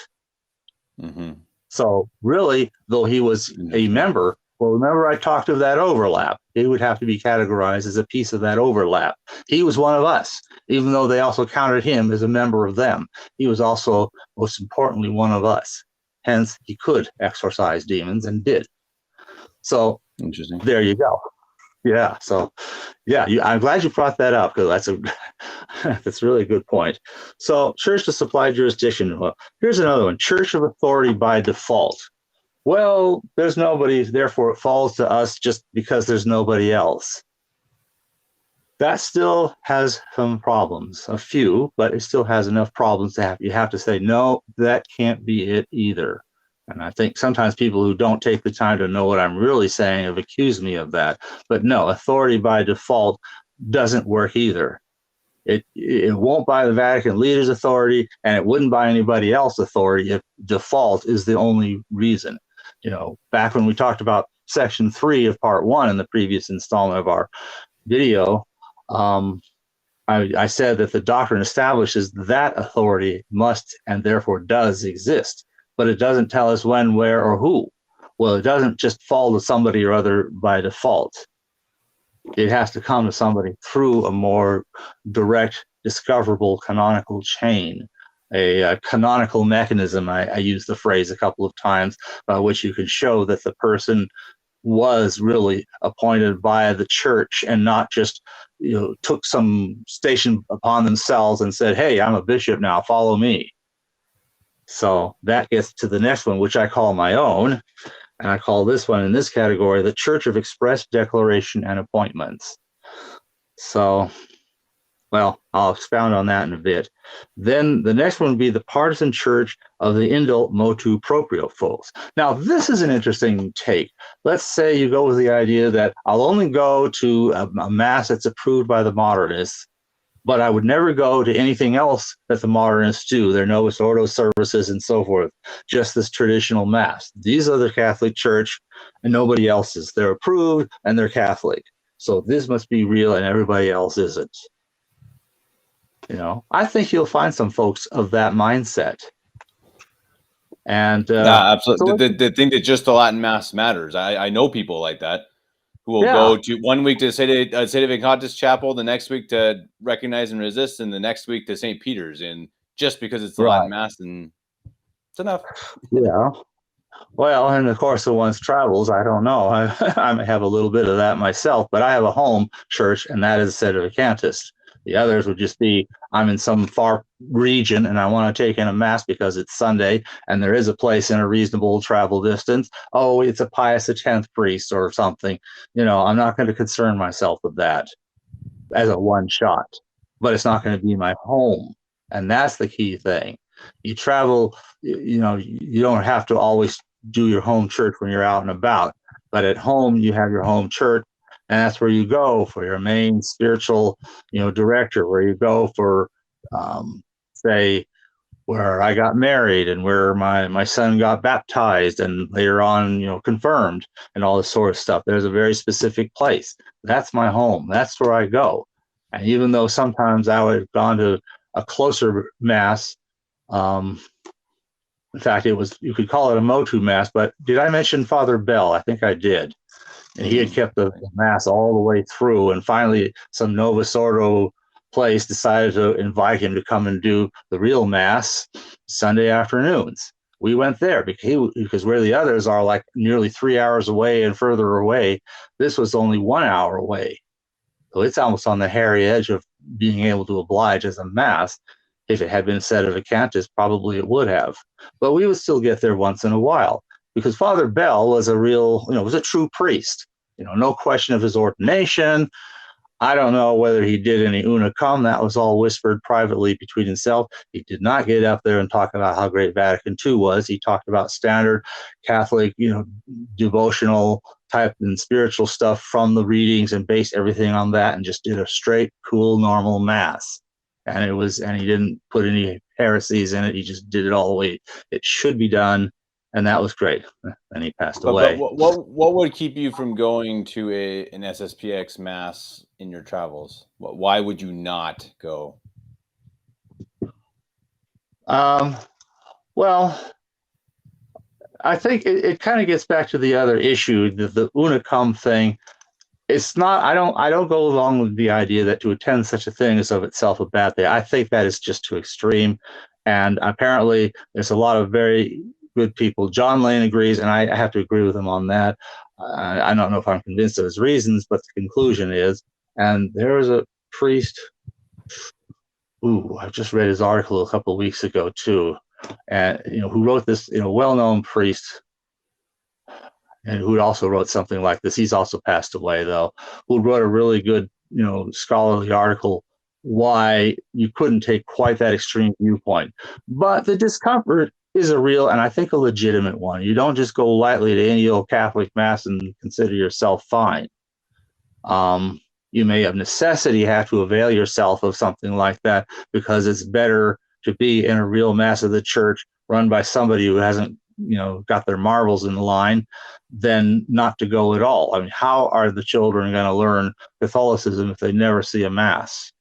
So really, though he was a member, well, remember I talked of that overlap. He would have to be categorized as a piece of that overlap. He was one of us, even though they also counted him as a member of them. He was also, most importantly, one of us. Hence, he could exorcise demons and did. So interesting. There you go. Yeah. So, yeah, I'm glad you brought that up because that's really a good point. So, church to supply jurisdiction. Well, here's another one: church of authority by default. Well, there's nobody, therefore it falls to us just because there's nobody else. That still has some problems, a few, but it still has enough problems to you have to say, no, that can't be it either. And I think sometimes people who don't take the time to know what I'm really saying have accused me of that. But no, authority by default doesn't work either. It won't buy the Vatican leader's authority, and it wouldn't buy anybody else's authority if default is the only reason. Back when we talked about section 3 of part 1 in the previous installment of our video, I said that the doctrine establishes that authority must and therefore does exist, but it doesn't tell us when, where, or who. Well, it doesn't just fall to somebody or other by default. It has to come to somebody through a more direct, discoverable canonical chain, a canonical mechanism. I used the phrase a couple of times, by which you can show that the person was really appointed by the church and not just took some station upon themselves and said, hey, I'm a bishop now, follow me. So that gets to the next one, which I call my own. And I call this one in this category, the Church of Express Declaration and Appointments. So Well, I'll expound on that in a bit. Then the next one would be the Partisan Church of the Indult Motu Proprio folks. Now, this is an interesting take. Let's say you go with the idea that I'll only go to a mass that's approved by the modernists, but I would never go to anything else that the modernists do. There are no Ordo services and so forth, just this traditional mass. These are the Catholic Church and nobody else's. They're approved and they're Catholic. So this must be real and everybody else isn't. I think you'll find some folks of that mindset. And yeah, absolutely. So they think that just the Latin Mass matters. I know people like that who will go to 1 week to Sedevacantism Chapel, the next week to Recognize and Resist, and the next week to St. Peter's, and just because it's the Latin Mass, and it's enough. Yeah. Well, and of course, the one's travels, I don't know. I may have a little bit of that myself, but I have a home church, and that is Sedevacantist. The others would just be, I'm in some far region and I want to take in a mass because it's Sunday and there is a place in a reasonable travel distance. Oh, it's a Pius X priest or something. I'm not going to concern myself with that as a one shot, but it's not going to be my home. And that's the key thing. You travel, you don't have to always do your home church when you're out and about, but at home you have your home church. And that's where you go for your main spiritual, director, where you go for, say, where I got married and where my son got baptized and later on, confirmed and all this sort of stuff. There's a very specific place. That's my home. That's where I go. And even though sometimes I would have gone to a closer mass, in fact, you could call it a Motu mass, but did I mention Father Bell? I think I did. And he had kept the mass all the way through. And finally, some Novus Ordo place decided to invite him to come and do the real mass Sunday afternoons. We went there because where the others are like nearly 3 hours away and further away, this was only 1 hour away. So it's almost on the hairy edge of being able to oblige as a mass. If it had been Sedevacantist, probably it would have. But we would still get there once in a while. Because Father Bell was was a true priest. No question of his ordination. I don't know whether he did any una cum. That was all whispered privately between himself. He did not get up there and talk about how great Vatican II was. He talked about standard Catholic, devotional type and spiritual stuff from the readings and based everything on that and just did a straight, cool, normal mass. And he didn't put any heresies in it. He just did it all the way it should be done. And that was great. And he passed away. But what would keep you from going to an SSPX mass in your travels? Why would you not go? Well, I think it kind of gets back to the other issue, the una cum thing. It's not. I don't go along with the idea that to attend such a thing is of itself a bad thing. I think that is just too extreme. And apparently, there's a lot of very good people. John Lane agrees, and I have to agree with him on that. I don't know if I'm convinced of his reasons, but the conclusion is, and there was a priest, I just read his article a couple of weeks ago too, and who wrote this, well-known priest, and who also wrote something like this. He's also passed away though, who wrote a really good, scholarly article why you couldn't take quite that extreme viewpoint. But the discomfort is a real, and I think a legitimate one. You don't just go lightly to any old Catholic mass and consider yourself fine. You may of necessity have to avail yourself of something like that because it's better to be in a real mass of the church run by somebody who hasn't, got their marbles in line than not to go at all. I mean, how are the children going to learn Catholicism if they never see a mass?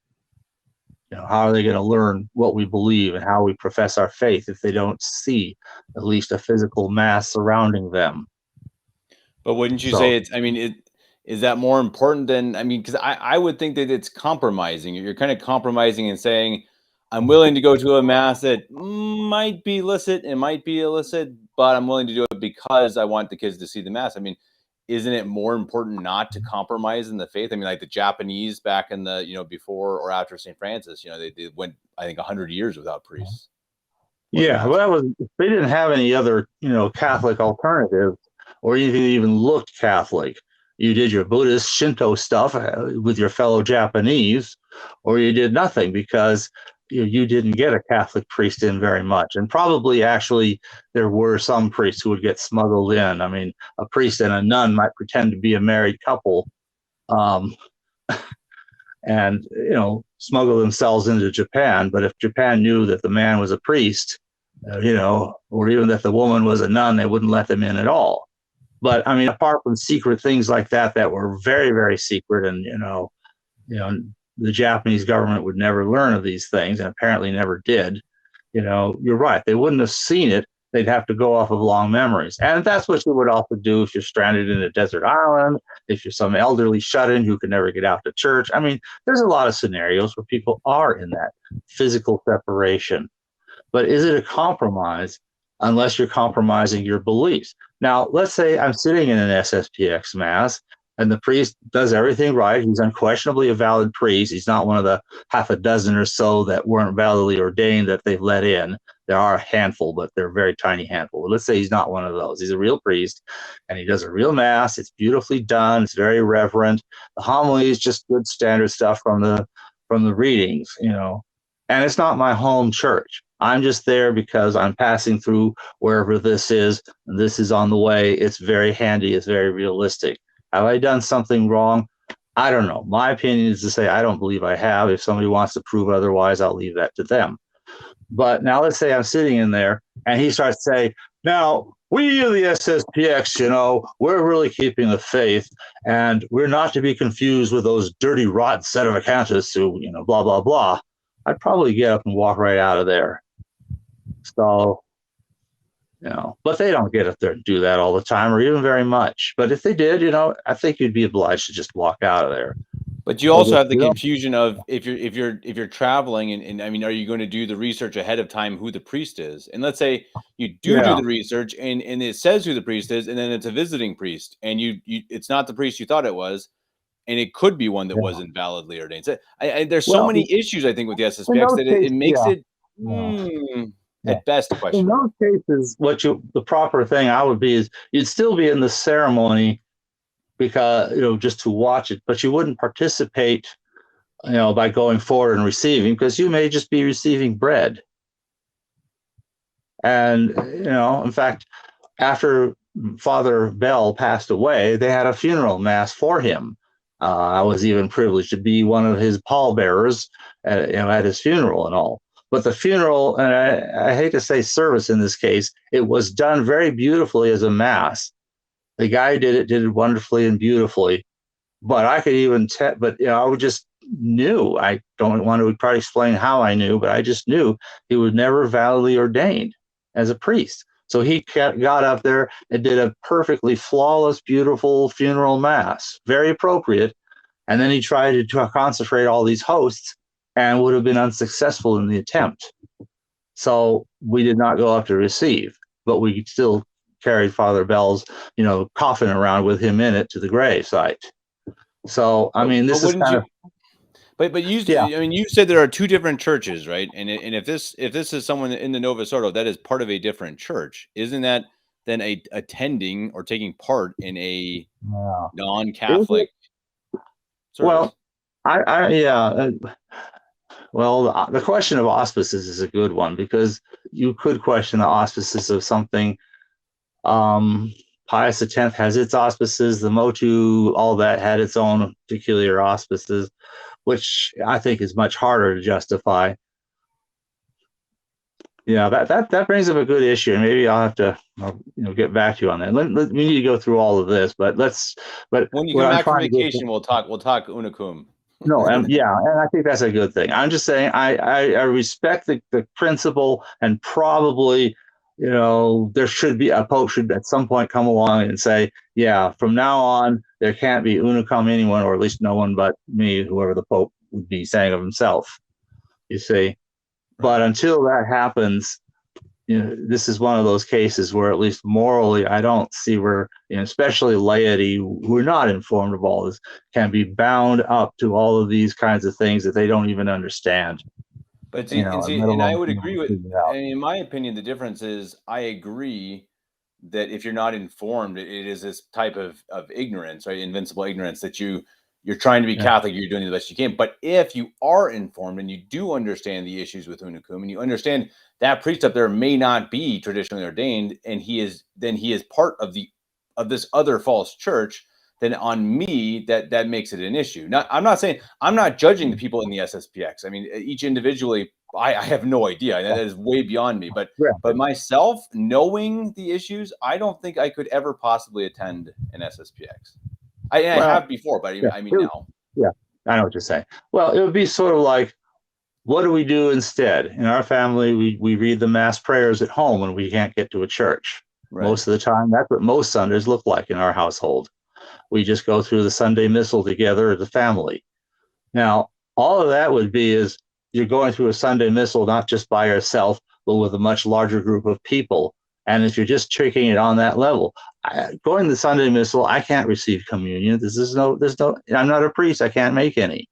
How are they going to learn what we believe and how we profess our faith if they don't see at least a physical mass surrounding them? But wouldn't you say is that more important than, because I would think that it's compromising. You're kind of compromising and saying, I'm willing to go to a mass that might be illicit, but I'm willing to do it because I want the kids to see the mass. Isn't it more important not to compromise in the faith? Like the Japanese back in the, before or after St. Francis, they went, I think, 100 years without priests. Yeah, well, they didn't have any other, Catholic alternatives or anything that even looked Catholic. You did your Buddhist Shinto stuff with your fellow Japanese, or you did nothing, because you didn't get a Catholic priest in very much. And probably actually there were some priests who would get smuggled in. I mean, a priest and a nun might pretend to be a married couple, um, and smuggle themselves into Japan. But if Japan knew that the man was a priest, or even that the woman was a nun, they wouldn't let them in at all. But I mean, apart from secret things like that were very, very secret, and the Japanese government would never learn of these things, and apparently never did. You're right; they wouldn't have seen it. They'd have to go off of long memories, and that's what you would also do if you're stranded in a desert island, if you're some elderly shut-in who can never get out to church. I mean, there's a lot of scenarios where people are in that physical separation. But is it a compromise unless you're compromising your beliefs? Now, let's say I'm sitting in an SSPX Mass and the priest does everything right. He's unquestionably a valid priest. He's not one of the half a dozen or so that weren't validly ordained that they've let in. There are a handful, but they're a very tiny handful. But let's say he's not one of those. He's a real priest and he does a real Mass. It's beautifully done. It's very reverent. The homily is just good standard stuff from the readings, and it's not my home church. I'm just there because I'm passing through wherever this is, and this is on the way. It's very handy. It's very realistic. Have I done something wrong? I don't know. My opinion is to say I don't believe I have. If somebody wants to prove otherwise, I'll leave that to them. But now let's say I'm sitting in there and he starts to say, now, we, the SSPX, we're really keeping the faith, and we're not to be confused with those dirty, rotten Sedevacantists who, blah, blah, blah. I'd probably get up and walk right out of there. So, but they don't get up there and do that all the time or even very much. But if they did, I think you'd be obliged to just walk out of there. But you also have the confusion of if you're traveling and I mean, are you going to do the research ahead of time who the priest is? And let's say you do the research and it says who the priest is, and then it's a visiting priest, and you it's not the priest you thought it was, and it could be one that wasn't validly ordained. So there's so many issues I think with the SSPX that it makes it at best questionable. In those cases, the proper thing I would be is you'd still be in the ceremony, because just to watch it, but you wouldn't participate by going forward and receiving, because you may just be receiving bread. And in fact, after Father Bell passed away, they had a funeral Mass for him. I was even privileged to be one of his pallbearers at his funeral and all. But the funeral, and I hate to say service in this case, it was done very beautifully as a Mass. The guy did it wonderfully and beautifully. But I could even I just knew. I don't want to probably explain how I knew, but I just knew he was never validly ordained as a priest. So he got up there and did a perfectly flawless, beautiful funeral Mass, very appropriate. And then he tried to concentrate all these hosts and would have been unsuccessful in the attempt. So we did not go up to receive, but we still carried Father Bell's, coffin around with him in it to the grave site. So, I mean, this is kind of. But you, I mean, you said there are two different churches, right? And if this is someone in the Novus Ordo that is part of a different church, isn't that then attending or taking part in a non-Catholic service? Well, Well, the question of auspices is a good one, because you could question the auspices of something. Pius X has its auspices. The Motu, all that had its own peculiar auspices, which I think is much harder to justify. Yeah, that brings up a good issue, and maybe I'll have to get back to you on that. We need to go through all of this, but when you come back from vacation, we'll talk unicum. No, and I think that's a good thing. I'm just saying I respect the principle, and probably there should be a pope should at some point come along and say, from now on there can't be unicum anyone, or at least no one but me, whoever the pope would be saying of himself. You see, but until that happens, this is one of those cases where, at least morally, I don't see where, especially laity who are not informed of all this, can be bound up to all of these kinds of things that they don't even understand. But and I would agree with, and in my opinion, the difference is I agree that if you're not informed, it is this type of ignorance, right? Invincible ignorance that you you're trying to be Catholic, you're doing the best you can. But if you are informed and you do understand the issues with unicum, and you understand that priest up there may not be traditionally ordained, and he is part of this other false church, then on me that makes it an issue. I'm not judging the people in the SSPX. I mean, each individually, I have no idea. That is way beyond me. But myself, knowing the issues, I don't think I could ever possibly attend an SSPX. I have before, but I mean now. Yeah, I know what you're saying. Well, it would be sort of like, what do we do instead? In our family, we read the mass prayers at home when we can't get to a church. Right. Most of the time, that's what most Sundays look like in our household. We just go through the Sunday Missal together as a family. Now, all of that would be is you're going through a Sunday Missal not just by yourself, but with a much larger group of people. And if you're just tricking it on that level, going to the Sunday Missal, I can't receive communion. I'm not a priest. I can't make any.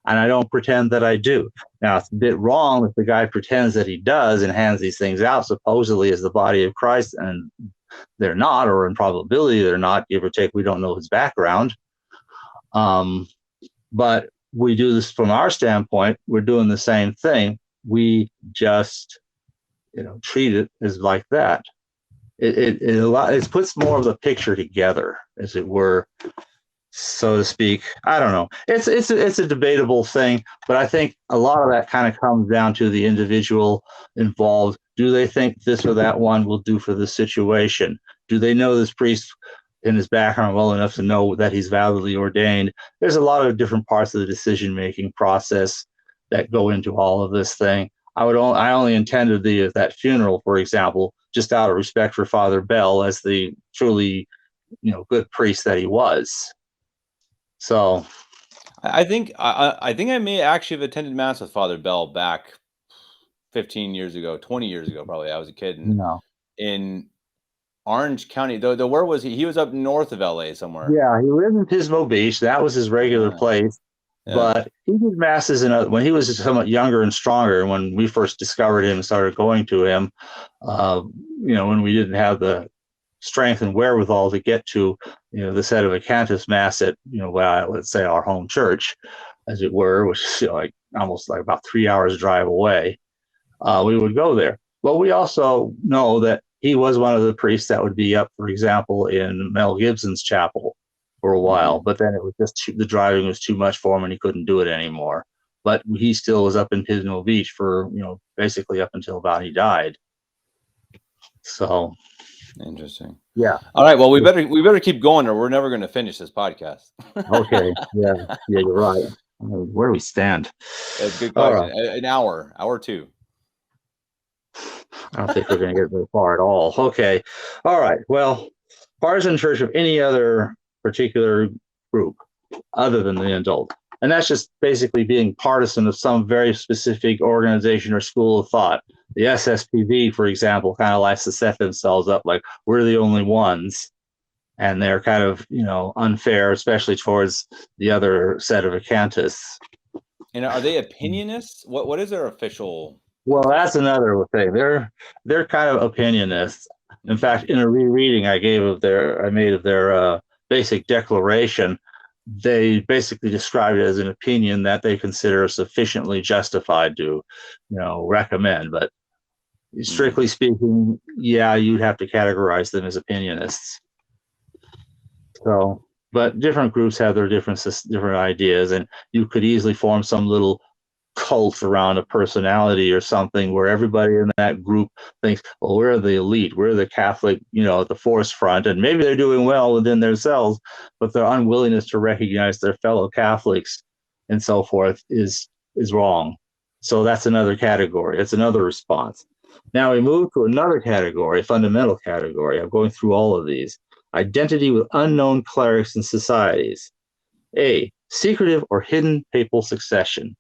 And I don't pretend that I do. Now, it's a bit wrong if the guy pretends that he does and hands these things out supposedly as the body of Christ, and they're not, or in probability they're not, give or take. We don't know his background. But we do this from our standpoint. We're doing the same thing. We just, treat it as like that. It puts more of the picture together, as it were, so to speak. I don't know. It's a debatable thing, but I think a lot of that kind of comes down to the individual involved. Do they think this or that one will do for the situation? Do they know this priest in his background well enough to know that he's validly ordained? There's a lot of different parts of the decision-making process that go into all of this thing. I only attended that funeral, for example, just out of respect for Father Bell as the truly, good priest that he was. So, I think I may actually have attended Mass with Father Bell back 15 years ago, 20 years ago, probably. I was a kid in Orange County. Though where was he? He was up north of LA somewhere. Yeah, he lived in Pismo Beach. That was his regular place. Yeah. But he did masses when he was somewhat younger and stronger. When we first discovered him and started going to him, when we didn't have the strength and wherewithal to get to, the Sedevacantism Mass at, let's say our home church, as it were, which is almost like about 3 hours drive away, we would go there. But we also know that he was one of the priests that would be up, for example, in Mel Gibson's chapel for a while, but then it was just the driving was too much for him and he couldn't do it anymore. But he still was up in Pismo Beach for, basically up until about he died. So interesting. Yeah. All right. Well, we better keep going, or we're never going to finish this podcast. Okay. Yeah, you're right. Where do we stand? That's a good question. An hour 2. I don't think we're going to get very far at all. Okay. All right. Well, partisan church of any other particular group other than the adult. And that's just basically being partisan of some very specific organization or school of thought. The SSPV, for example, kind of likes to set themselves up like we're the only ones. And they're kind of, unfair, especially towards the other Sedevacantists. And are they opinionists? What is their official? Well, that's another thing. They're kind of opinionists. In fact, in a rereading I made of their basic declaration, they basically described it as an opinion that they consider sufficiently justified to, recommend. But strictly speaking, you'd have to categorize them as opinionists. So, but different groups have their different ideas, and you could easily form some little cult around a personality or something where everybody in that group thinks, well, we're the elite, we're the Catholic, at the forefront, and maybe they're doing well within themselves, but their unwillingness to recognize their fellow Catholics and so forth is wrong. So that's another category. It's another response. Now we move to another category, fundamental category. I'm going through all of these. Identity with unknown clerics and societies. A, secretive or hidden papal succession.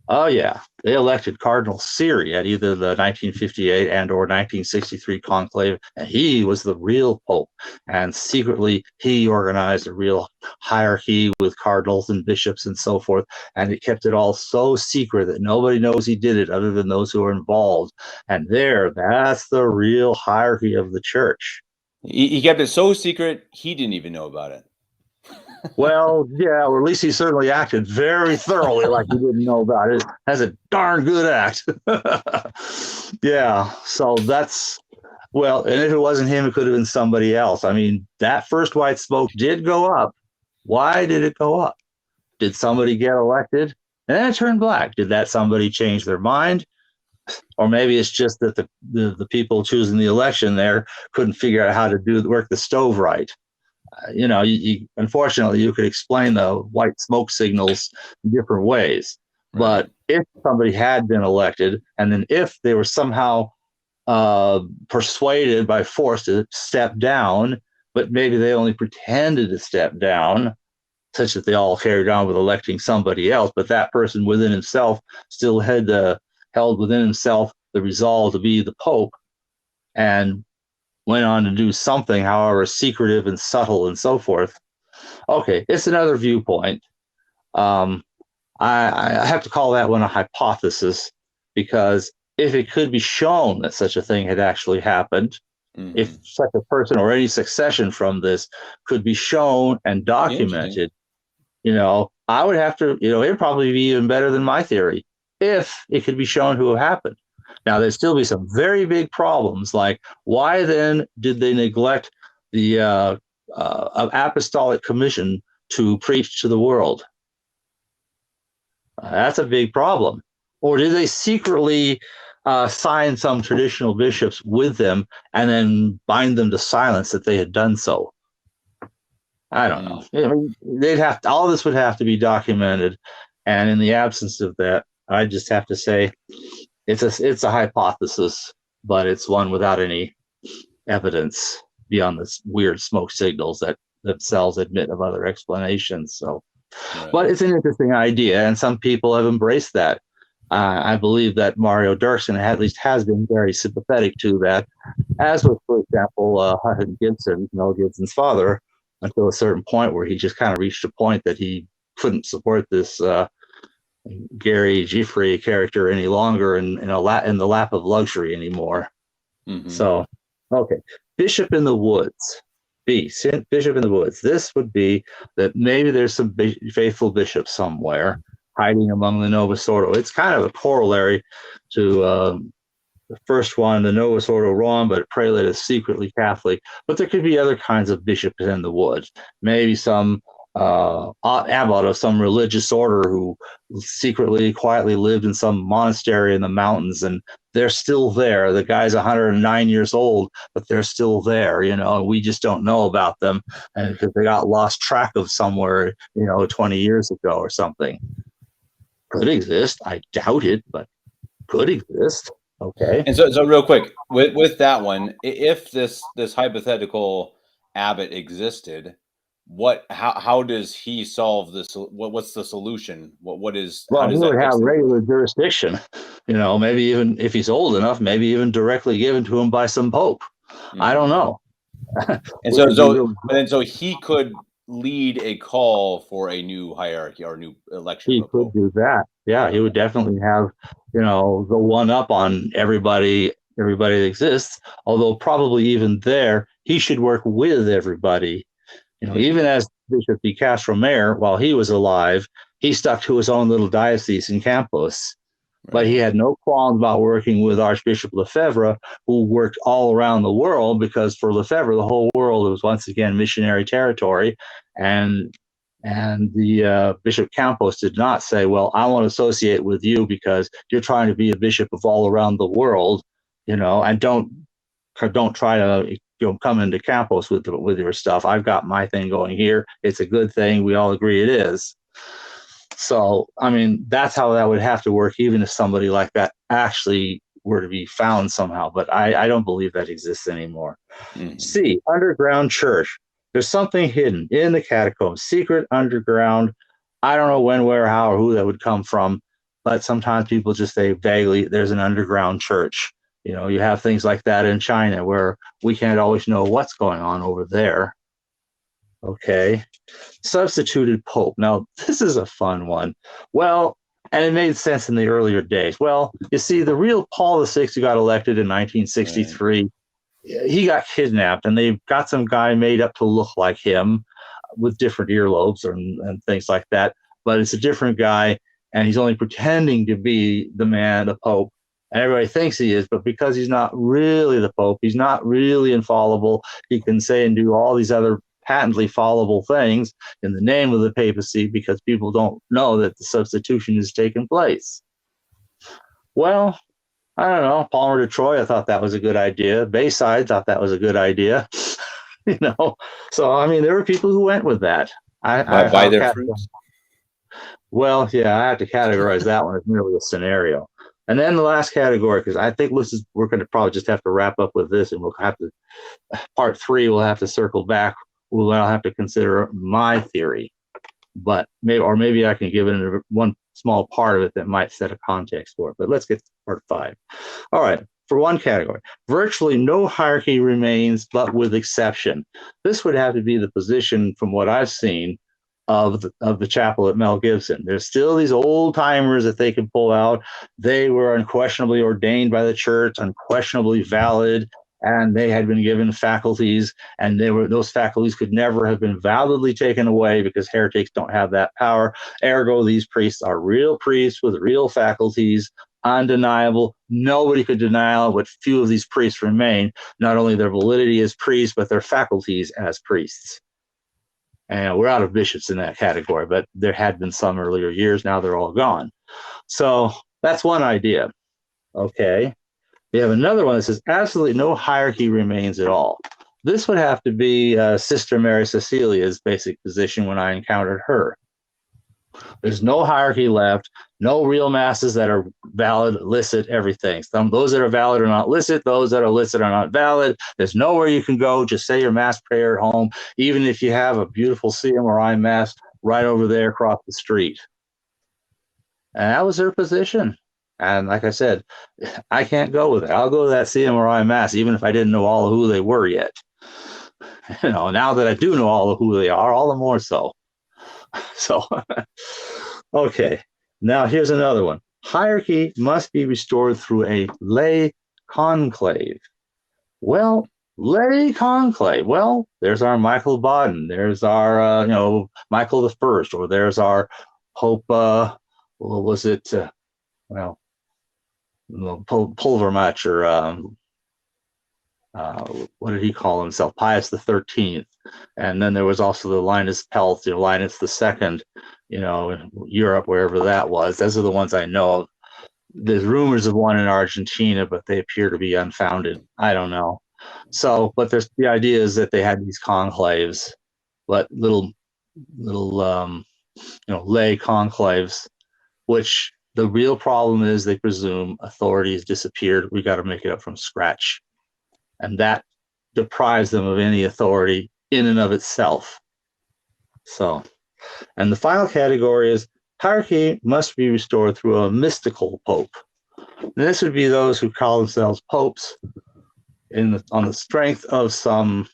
Oh, yeah. They elected Cardinal Siri at either the 1958 and or 1963 conclave, and he was the real pope. And secretly, he organized a real hierarchy with cardinals and bishops and so forth, and he kept it all so secret that nobody knows he did it other than those who are involved. And that's the real hierarchy of the church. He kept it so secret, he didn't even know about it. Well, yeah, or at least he certainly acted very thoroughly like he didn't know about it. Has a darn good act. Yeah, so that's, well, and if it wasn't him, it could have been somebody else. I mean, that first white smoke did go up. Why did it go up? Did somebody get elected and then it turned black? Did that somebody change their mind? Or maybe it's just that the people choosing the election there couldn't figure out how to work the stove right. Unfortunately, you could explain the white smoke signals in different ways. Right. But if somebody had been elected, and then if they were somehow persuaded by force to step down, but maybe they only pretended to step down, such that they all carried on with electing somebody else, but that person within himself still held within himself the resolve to be the Pope, and went on to do something, however secretive and subtle and so forth. Okay, it's another viewpoint. I have to call that one a hypothesis, because if it could be shown that such a thing had actually happened, if such a person or any succession from this could be shown and documented, I would have to, it'd probably be even better than my theory if it could be shown to have happened. Now, there'd still be some very big problems, like why then did they neglect the Apostolic Commission to preach to the world? That's a big problem. Or did they secretly sign some traditional bishops with them and then bind them to silence that they had done so? I don't know. I mean, all this would have to be documented, and in the absence of that, I just have to say it's a hypothesis, but it's one without any evidence beyond the weird smoke signals that themselves admit of other explanations. So, right. But it's an interesting idea, and some people have embraced that. I believe that Mario Dirksen at least has been very sympathetic to that, as was, for example, Hutton Gibson, Mel Gibson's father, until a certain point where he just kind of reached a point that he couldn't support this Gary Giffrey character any longer in the lap of luxury anymore. So, okay, Bishop in the Woods. Bishop in the Woods. This would be that maybe there's some faithful bishop somewhere hiding among the Novus Ordo. It's kind of a corollary to the first one, the Novus Ordo Rom, but prelate is secretly Catholic. But there could be other kinds of bishops in the woods. Maybe some abbot of some religious order who secretly, quietly lived in some monastery in the mountains, and they're still there. The guy's 109 years old, but they're still there. We just don't know about them, and because they got lost track of somewhere, 20 years ago or something. Could exist. I doubt it, but could exist. Okay. And so real quick with that one, if this hypothetical abbot existed, how does he solve this? What's the solution? What is? Well, he would have regular jurisdiction. Maybe even if he's old enough, maybe even directly given to him by some pope. I don't know. And so he could lead a call for a new hierarchy or new election. He could do that. Yeah, he would definitely have, the one up on everybody that exists. Although probably even there, he should work with everybody. Even as Bishop de Castro-Mayor, while he was alive, he stuck to his own little diocese in Campos. Right. But he had no qualms about working with Archbishop Lefebvre, who worked all around the world, because for Lefebvre, the whole world was once again missionary territory. And the Bishop Campos did not say, well, I want to associate with you because you're trying to be a bishop of all around the world, and don't try to come into Campos with your stuff. I've got my thing going here. It's a good thing. We all agree it is. So, I mean, that's how that would have to work, even if somebody like that actually were to be found somehow. But I don't believe that exists anymore. C, underground church. There's something hidden in the catacombs, secret underground. I don't know when, where, how, or who that would come from. But sometimes people just say vaguely, there's an underground church. You have things like that in China where we can't always know what's going on over there. Okay. Substituted Pope. Now, this is a fun one. Well, and it made sense in the earlier days. Well, you see, the real Paul VI who got elected in 1963, he got kidnapped, and they've got some guy made up to look like him. with different earlobes and things like that. But it's a different guy, and he's only pretending to be the man, the Pope. And everybody thinks he is, but because he's not really the Pope, he's not really infallible. He can say and do all these other patently fallible things in the name of the papacy because people don't know that the substitution has taken place. Well, I don't know. Palmer de Troyes, I thought that was a good idea. Bayside thought that was a good idea. So I mean, there were people who went with that. By their fruits. Well, yeah, I have to categorize that one as merely a scenario. And then the last category, because I think we're going to probably just have to wrap up with this, and we'll have to, part 3, we'll have to circle back. We'll have to consider my theory, but maybe I can give it one small part of it that might set a context for it. But let's get to part 5. All right. For one category, virtually no hierarchy remains, but with exception. This would have to be the position, from what I've seen, of the chapel at Mel Gibson. There's still these old timers that they can pull out. They were unquestionably ordained by the church, unquestionably valid, and they had been given faculties, and those faculties could never have been validly taken away because heretics don't have that power. Ergo, these priests are real priests with real faculties, undeniable. Nobody could deny what few of these priests remain, not only their validity as priests, but their faculties as priests. And we're out of bishops in that category, but there had been some earlier years. Now they're all gone. So that's one idea. Okay. We have another one that says absolutely no hierarchy remains at all. This would have to be Sister Mary Cecilia's basic position when I encountered her. There's no hierarchy left, no real masses that are valid, licit, everything. Those that are valid are not licit, those that are licit are not valid. There's nowhere you can go. Just say your mass prayer at home, even if you have a beautiful CMRI mass right over there across the street. And that was her position. And like I said, I can't go with it. I'll go to that CMRI mass, even if I didn't know all of who they were yet. Now that I do know all of who they are, all the more so. So, okay. Now here's another one. Hierarchy must be restored through a lay conclave. Well, lay conclave. Well, there's our Michael Baden. There's our, Michael the First, or there's our Pope. What was it? Pulvermuch, or what did he call himself? Pius the 13th. And then there was also the Linus Pelt, Linus the Second, in Europe, wherever that was. Those are the ones I know of. There's rumors of one in Argentina, but they appear to be unfounded. I don't know. So, but there's the idea is that they had these conclaves, but little lay conclaves, which the real problem is they presume authority has disappeared. We got to make it up from scratch. And that deprives them of any authority in and of itself. So, and the final category is hierarchy must be restored through a mystical pope. And this would be those who call themselves popes on the strength of some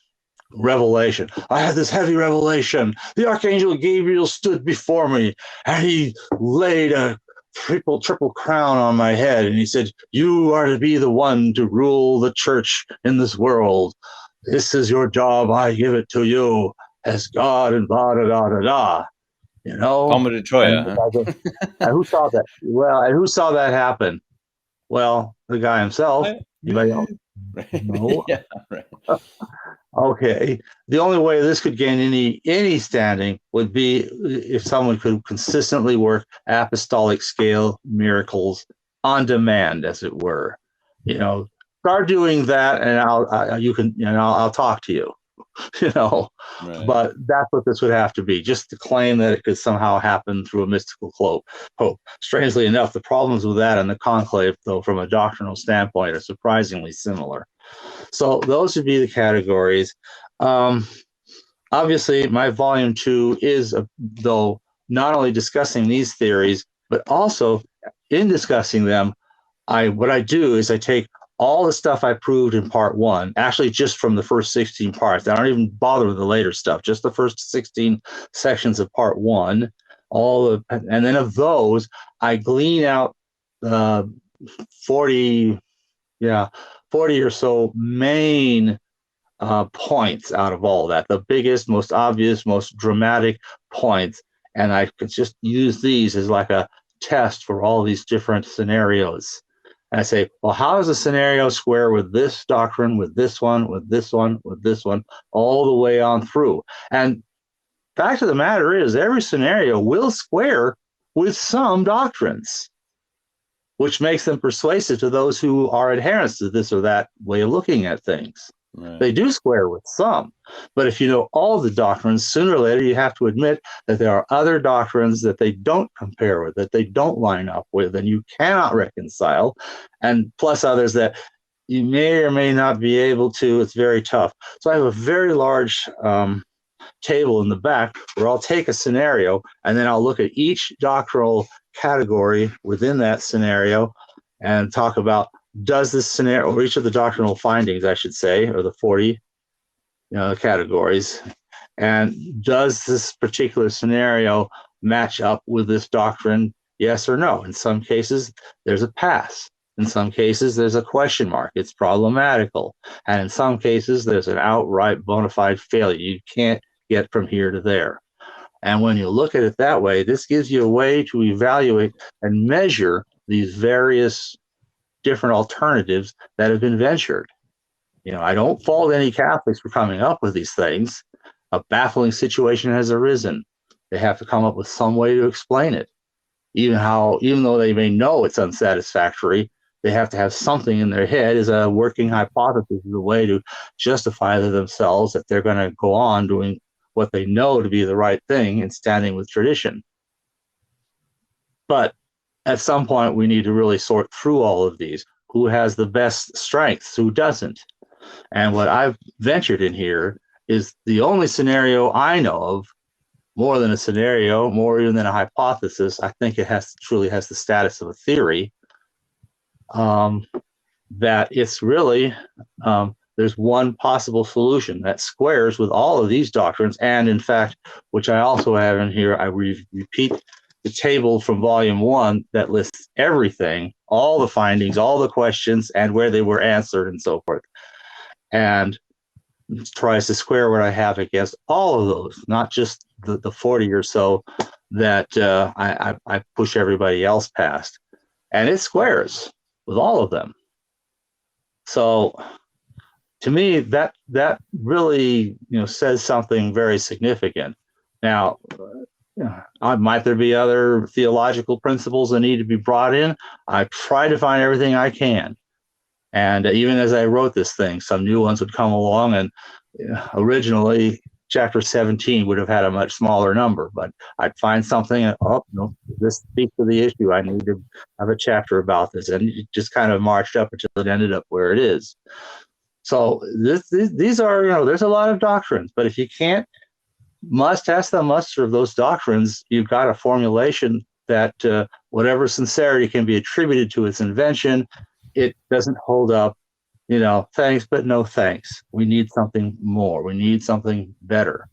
revelation. I had this heavy revelation. The Archangel Gabriel stood before me, and he laid a triple crown on my head, and he said, "You are to be the one to rule the church in this world. This is your job. I give it to you as God," and blah da da da da. Palmer de Troyes. And who saw that? Well, and who saw that happen? Well, the guy himself. Anybody else? No. Yeah, right. Okay. The only way this could gain any standing would be if someone could consistently work apostolic scale miracles on demand, as it were. Start doing that, and I'll talk to you. Right. But that's what this would have to be. Just to claim that it could somehow happen through a mystical pope. Strangely enough, the problems with that and the conclave, though, from a doctrinal standpoint, are surprisingly similar. So those would be the categories. Obviously, my volume 2 is, though, not only discussing these theories, but also in discussing them, what I do is I take all the stuff I proved in part 1, actually just from the first 16 parts. I don't even bother with the later stuff, just the first 16 sections of part 1. And then of those, I glean out 40 or so main points out of all that, the biggest, most obvious, most dramatic points. And I could just use these as like a test for all these different scenarios. And I say, well, how does a scenario square with this doctrine, with this one, with this one, with this one, all the way on through? And fact of the matter is, every scenario will square with some doctrines, which makes them persuasive to those who are adherents to this or that way of looking at things. Right. They do square with some. But if you know all the doctrines, sooner or later you have to admit that there are other doctrines that they don't compare with, that they don't line up with, and you cannot reconcile, and plus others that you may or may not be able to. It's very tough. So I have a very large table in the back where I'll take a scenario and then I'll look at each doctrinal category within that scenario and talk about, does this scenario, or each of the doctrinal findings, I should say, or the 40 categories, and does this particular scenario match up with this doctrine, yes or no? In some cases, there's a pass. In some cases, there's a question mark. It's problematical. And in some cases, there's an outright bona fide failure. You can't get from here to there. And when you look at it that way, this gives you a way to evaluate and measure these various different alternatives that have been ventured. I don't fault any Catholics for coming up with these things. A baffling situation has arisen. They have to come up with some way to explain it. Even though they may know it's unsatisfactory, they have to have something in their head as a working hypothesis, as a way to justify to themselves that they're going to go on doing what they know to be the right thing and standing with tradition. But at some point, we need to really sort through all of these. Who has the best strengths? Who doesn't? And what I've ventured in here is the only scenario I know of, more than a scenario, more even than a hypothesis. I think it truly has the status of a theory. That it's really, there's one possible solution that squares with all of these doctrines. And in fact, which I also have in here, I repeat the table from volume 1 that lists everything, all the findings, all the questions, and where they were answered and so forth. And tries to square what I have against all of those, not just the 40 or so that I push everybody else past. And it squares with all of them. So to me, that really says something very significant. Now, might there be other theological principles that need to be brought in? I try to find everything I can. And even as I wrote this thing, some new ones would come along, and originally chapter 17 would have had a much smaller number, but I'd find something and, this speaks to the issue. I need to have a chapter about this. And it just kind of marched up until it ended up where it is. So these are, there's a lot of doctrines, but if you can't pass the muster of those doctrines, you've got a formulation that whatever sincerity can be attributed to its invention, it doesn't hold up. Thanks, but no thanks. We need something more. We need something better.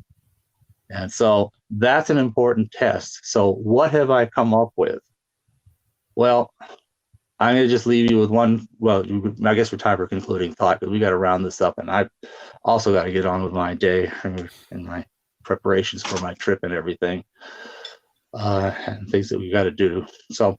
And so that's an important test. So what have I come up with? Well, I'm going to just leave you with one. Well, I guess we're time for concluding thought, because we got to round this up. And I also got to get on with my day and my preparations for my trip and everything, and things that we got to do. So,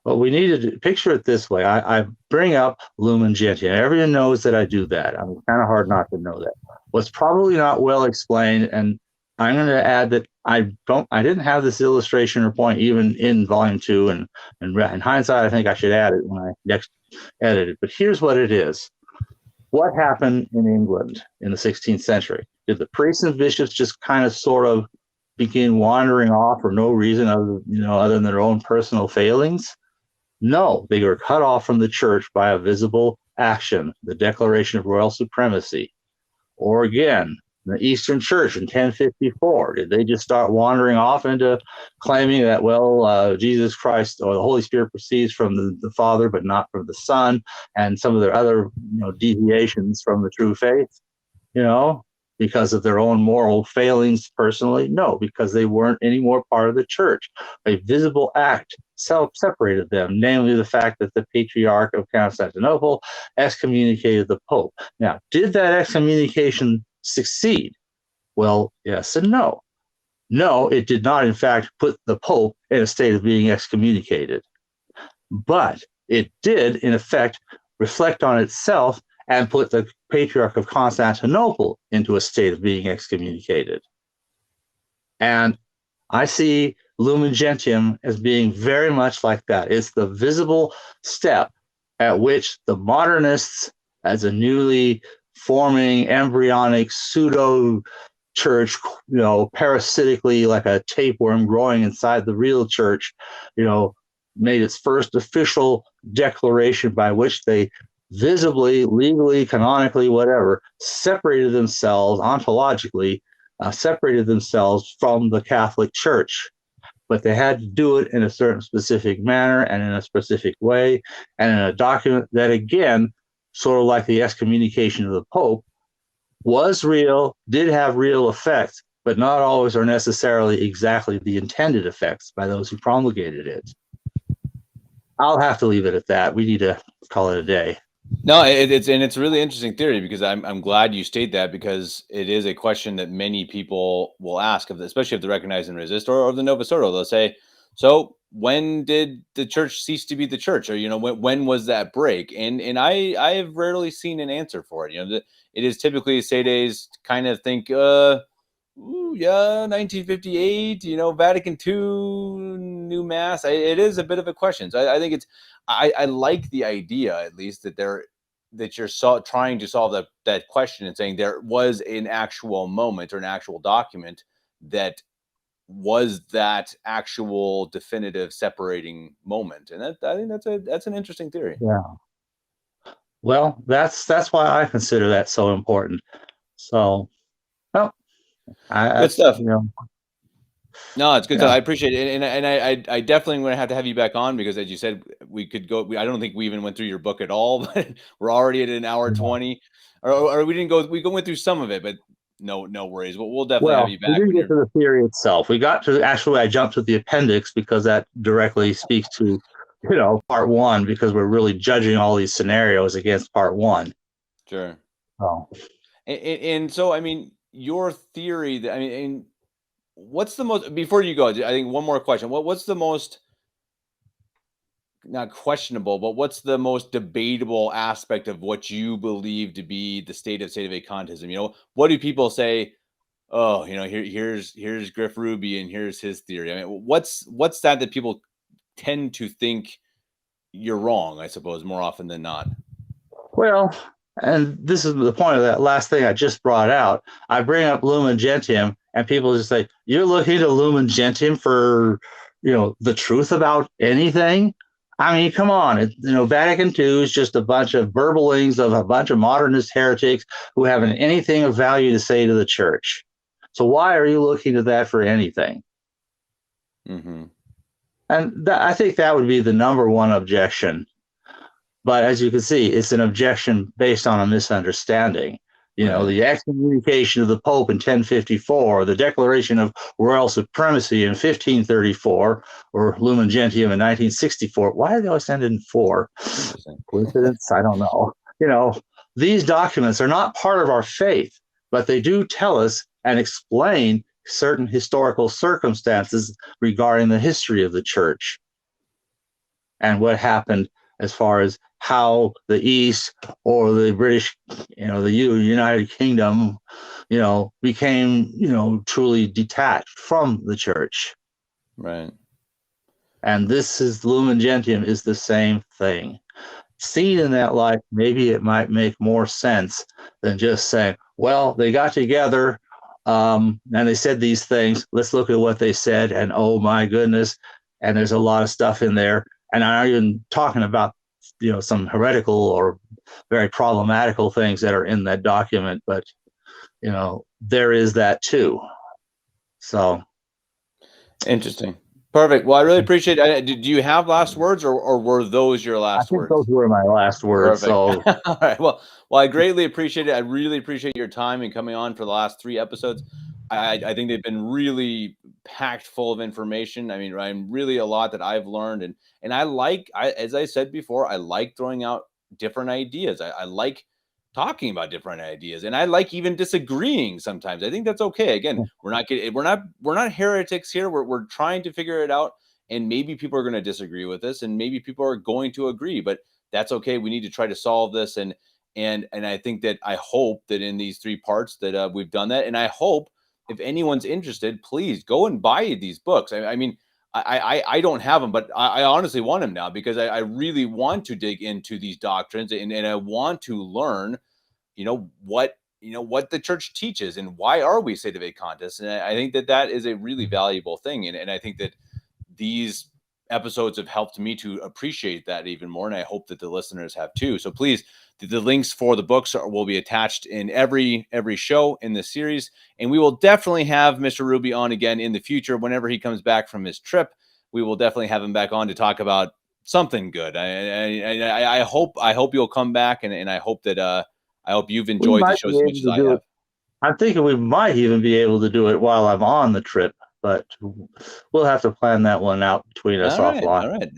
but we need to picture it this way. I bring up Lumen Gentium. Everyone knows that I do that. I mean, it's kind of hard not to know that. What's probably not well explained, and I'm going to add that I didn't have this illustration or point even in volume 2, and in hindsight, I think I should add it when I next edit it. But here's what it is. What happened in England in the 16th century? Did the priests and bishops just kind of sort of begin wandering off for no reason other than their own personal failings? No, they were cut off from the church by a visible action, the Declaration of Royal Supremacy. Or again, the Eastern Church in 1054, did they just start wandering off into claiming that, Jesus Christ or the Holy Spirit proceeds from the Father, but not from the Son, and some of their other, deviations from the true faith? because of their own moral failings personally? No, because they weren't any more part of the church. A visible act separated them, namely the fact that the Patriarch of Constantinople excommunicated the Pope. Now, did that excommunication succeed? Well, yes and no. No, it did not, in fact, put the Pope in a state of being excommunicated. But it did, in effect, reflect on itself and put the Patriarch of Constantinople into a state of being excommunicated. And I see Lumen Gentium as being very much like that. It's the visible step at which the modernists, as a newly forming embryonic pseudo church, parasitically like a tapeworm growing inside the real church, made its first official declaration by which they visibly, legally, canonically, whatever, separated themselves ontologically, separated themselves from the Catholic Church. But they had to do it in a certain specific manner and in a specific way, and in a document that, again, sort of like the excommunication of the Pope, was real, did have real effects, but not always are necessarily exactly the intended effects by those who promulgated it. I'll have to leave it at that. We need to call it a day. No, it's a really interesting theory, because I'm glad you state that, because it is a question that many people will ask, especially if they recognize and resist, or the Novus Ordo. They'll say, so when did the church cease to be the church? Or, when was that break? And I have rarely seen an answer for it. It is typically Sedes kind of think, 1958, Vatican II, new mass. It is a bit of a question. So I think I like the idea, at least, that you're trying to solve that question and saying there was an actual moment or an actual document that was that actual definitive separating moment. And I think that's an interesting theory. Yeah. Well, that's why I consider that so important. So, well, good stuff. No, it's good Yeah. stuff. I appreciate it, and I definitely going to have you back on, because, as you said, we could go. I don't think we even went through your book at all, but we're already at an hour 20, or we didn't go. We went through some of it, but no worries. We'll definitely have you back. We didn't get to the theory itself. We got to I jumped to the appendix because that directly speaks to part one, because we're really judging all these scenarios against part one. Sure. Oh. And so, I mean, your theory. And what's the most, before you go, I think one more question. What's the most, not questionable, but what's the most debatable aspect of what you believe to be the state of Sedevacantism? What do people say? Oh, here's Griff Ruby and here's his theory. I mean, what's that people tend to think you're wrong, I suppose, more often than not? Well, and this is the point of that last thing I just brought out. I bring up Lumen Gentium, and people just say, you're looking to Lumen Gentium for, the truth about anything? I mean, come on. Vatican II is just a bunch of burblings of a bunch of modernist heretics who haven't anything of value to say to the church. So why are you looking to that for anything? Mm-hmm. And I think that would be the number one objection. But as you can see, it's an objection based on a misunderstanding. The excommunication of the Pope in 1054, the declaration of royal supremacy in 1534, or Lumen Gentium in 1964. Why do they always end in 4? Coincidence? I don't know. These documents are not part of our faith, but they do tell us and explain certain historical circumstances regarding the history of the church and what happened as far as how the East or the British, the United Kingdom, became, truly detached from the church. Right. And this is Lumen Gentium is the same thing. Seen in that light, maybe it might make more sense than just saying, well, they got together and they said these things. Let's look at what they said. And oh my goodness. And there's a lot of stuff in there. And I'm not even talking about, some heretical or very problematical things that are in that document, but, there is that too. So. Interesting. Perfect. Well, I really appreciate it. Do you have last words, or were those your I last think words? those were my last words. Perfect. So All right. Well, I greatly appreciate it. I really appreciate your time and coming on for the last 3 episodes. I think they've been really packed full of information. I mean, I'm really a lot that I've learned, and as I said before, I like throwing out different ideas. I like talking about different ideas, and I like even disagreeing sometimes. I think that's okay. Again, we're not heretics here. We're trying to figure it out, and maybe people are going to disagree with us, and maybe people are going to agree, but that's okay. We need to try to solve this, and I think that I hope that in these 3 parts that we've done that, and I hope if anyone's interested, please go and buy these books. I mean, I don't have them, but I honestly want them now because I really want to dig into these doctrines, and I want to learn, what what the church teaches and why are we Sedevacantists. And I think that is a really valuable thing, and I think that these episodes have helped me to appreciate that even more, and I hope that the listeners have too. So please, the links for the books will be attached in every show in this series, and we will definitely have Mr. Ruby on again in the future whenever he comes back from his trip. We will definitely have him back on to talk about something good. I hope you'll come back, and I hope that I hope you've enjoyed the show as much as I have. I'm thinking we might even be able to do it while I'm on the trip, but we'll have to plan that one out between us offline. All right.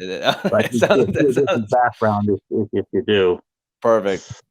But sounds background if you do. Perfect.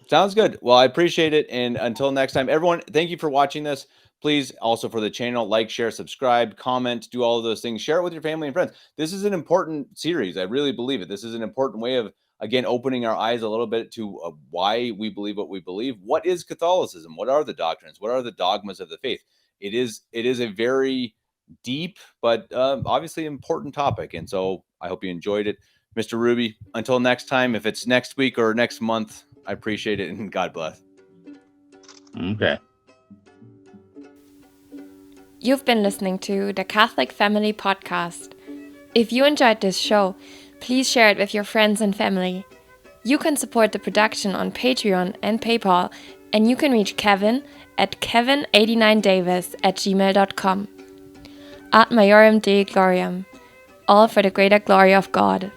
Sounds good. Well, I appreciate it. And until next time, everyone, thank you for watching this. Please also for the channel, like, share, subscribe, comment, do all of those things. Share it with your family and friends. This is an important series. I really believe it. This is an important way of, again, opening our eyes a little bit to why we believe what we believe. What is Catholicism? What are the doctrines? What are the dogmas of the faith? It is a very deep, but obviously important topic. And so I hope you enjoyed it. Mr. Ruby, until next time, if it's next week or next month, I appreciate it, and God bless. Okay. You've been listening to the Catholic Family Podcast. If you enjoyed this show, please share it with your friends and family. You can support the production on Patreon and PayPal, and you can reach Kevin at kevin89davis@gmail.com. Ad Maiorem Dei Gloriam. All for the greater glory of God.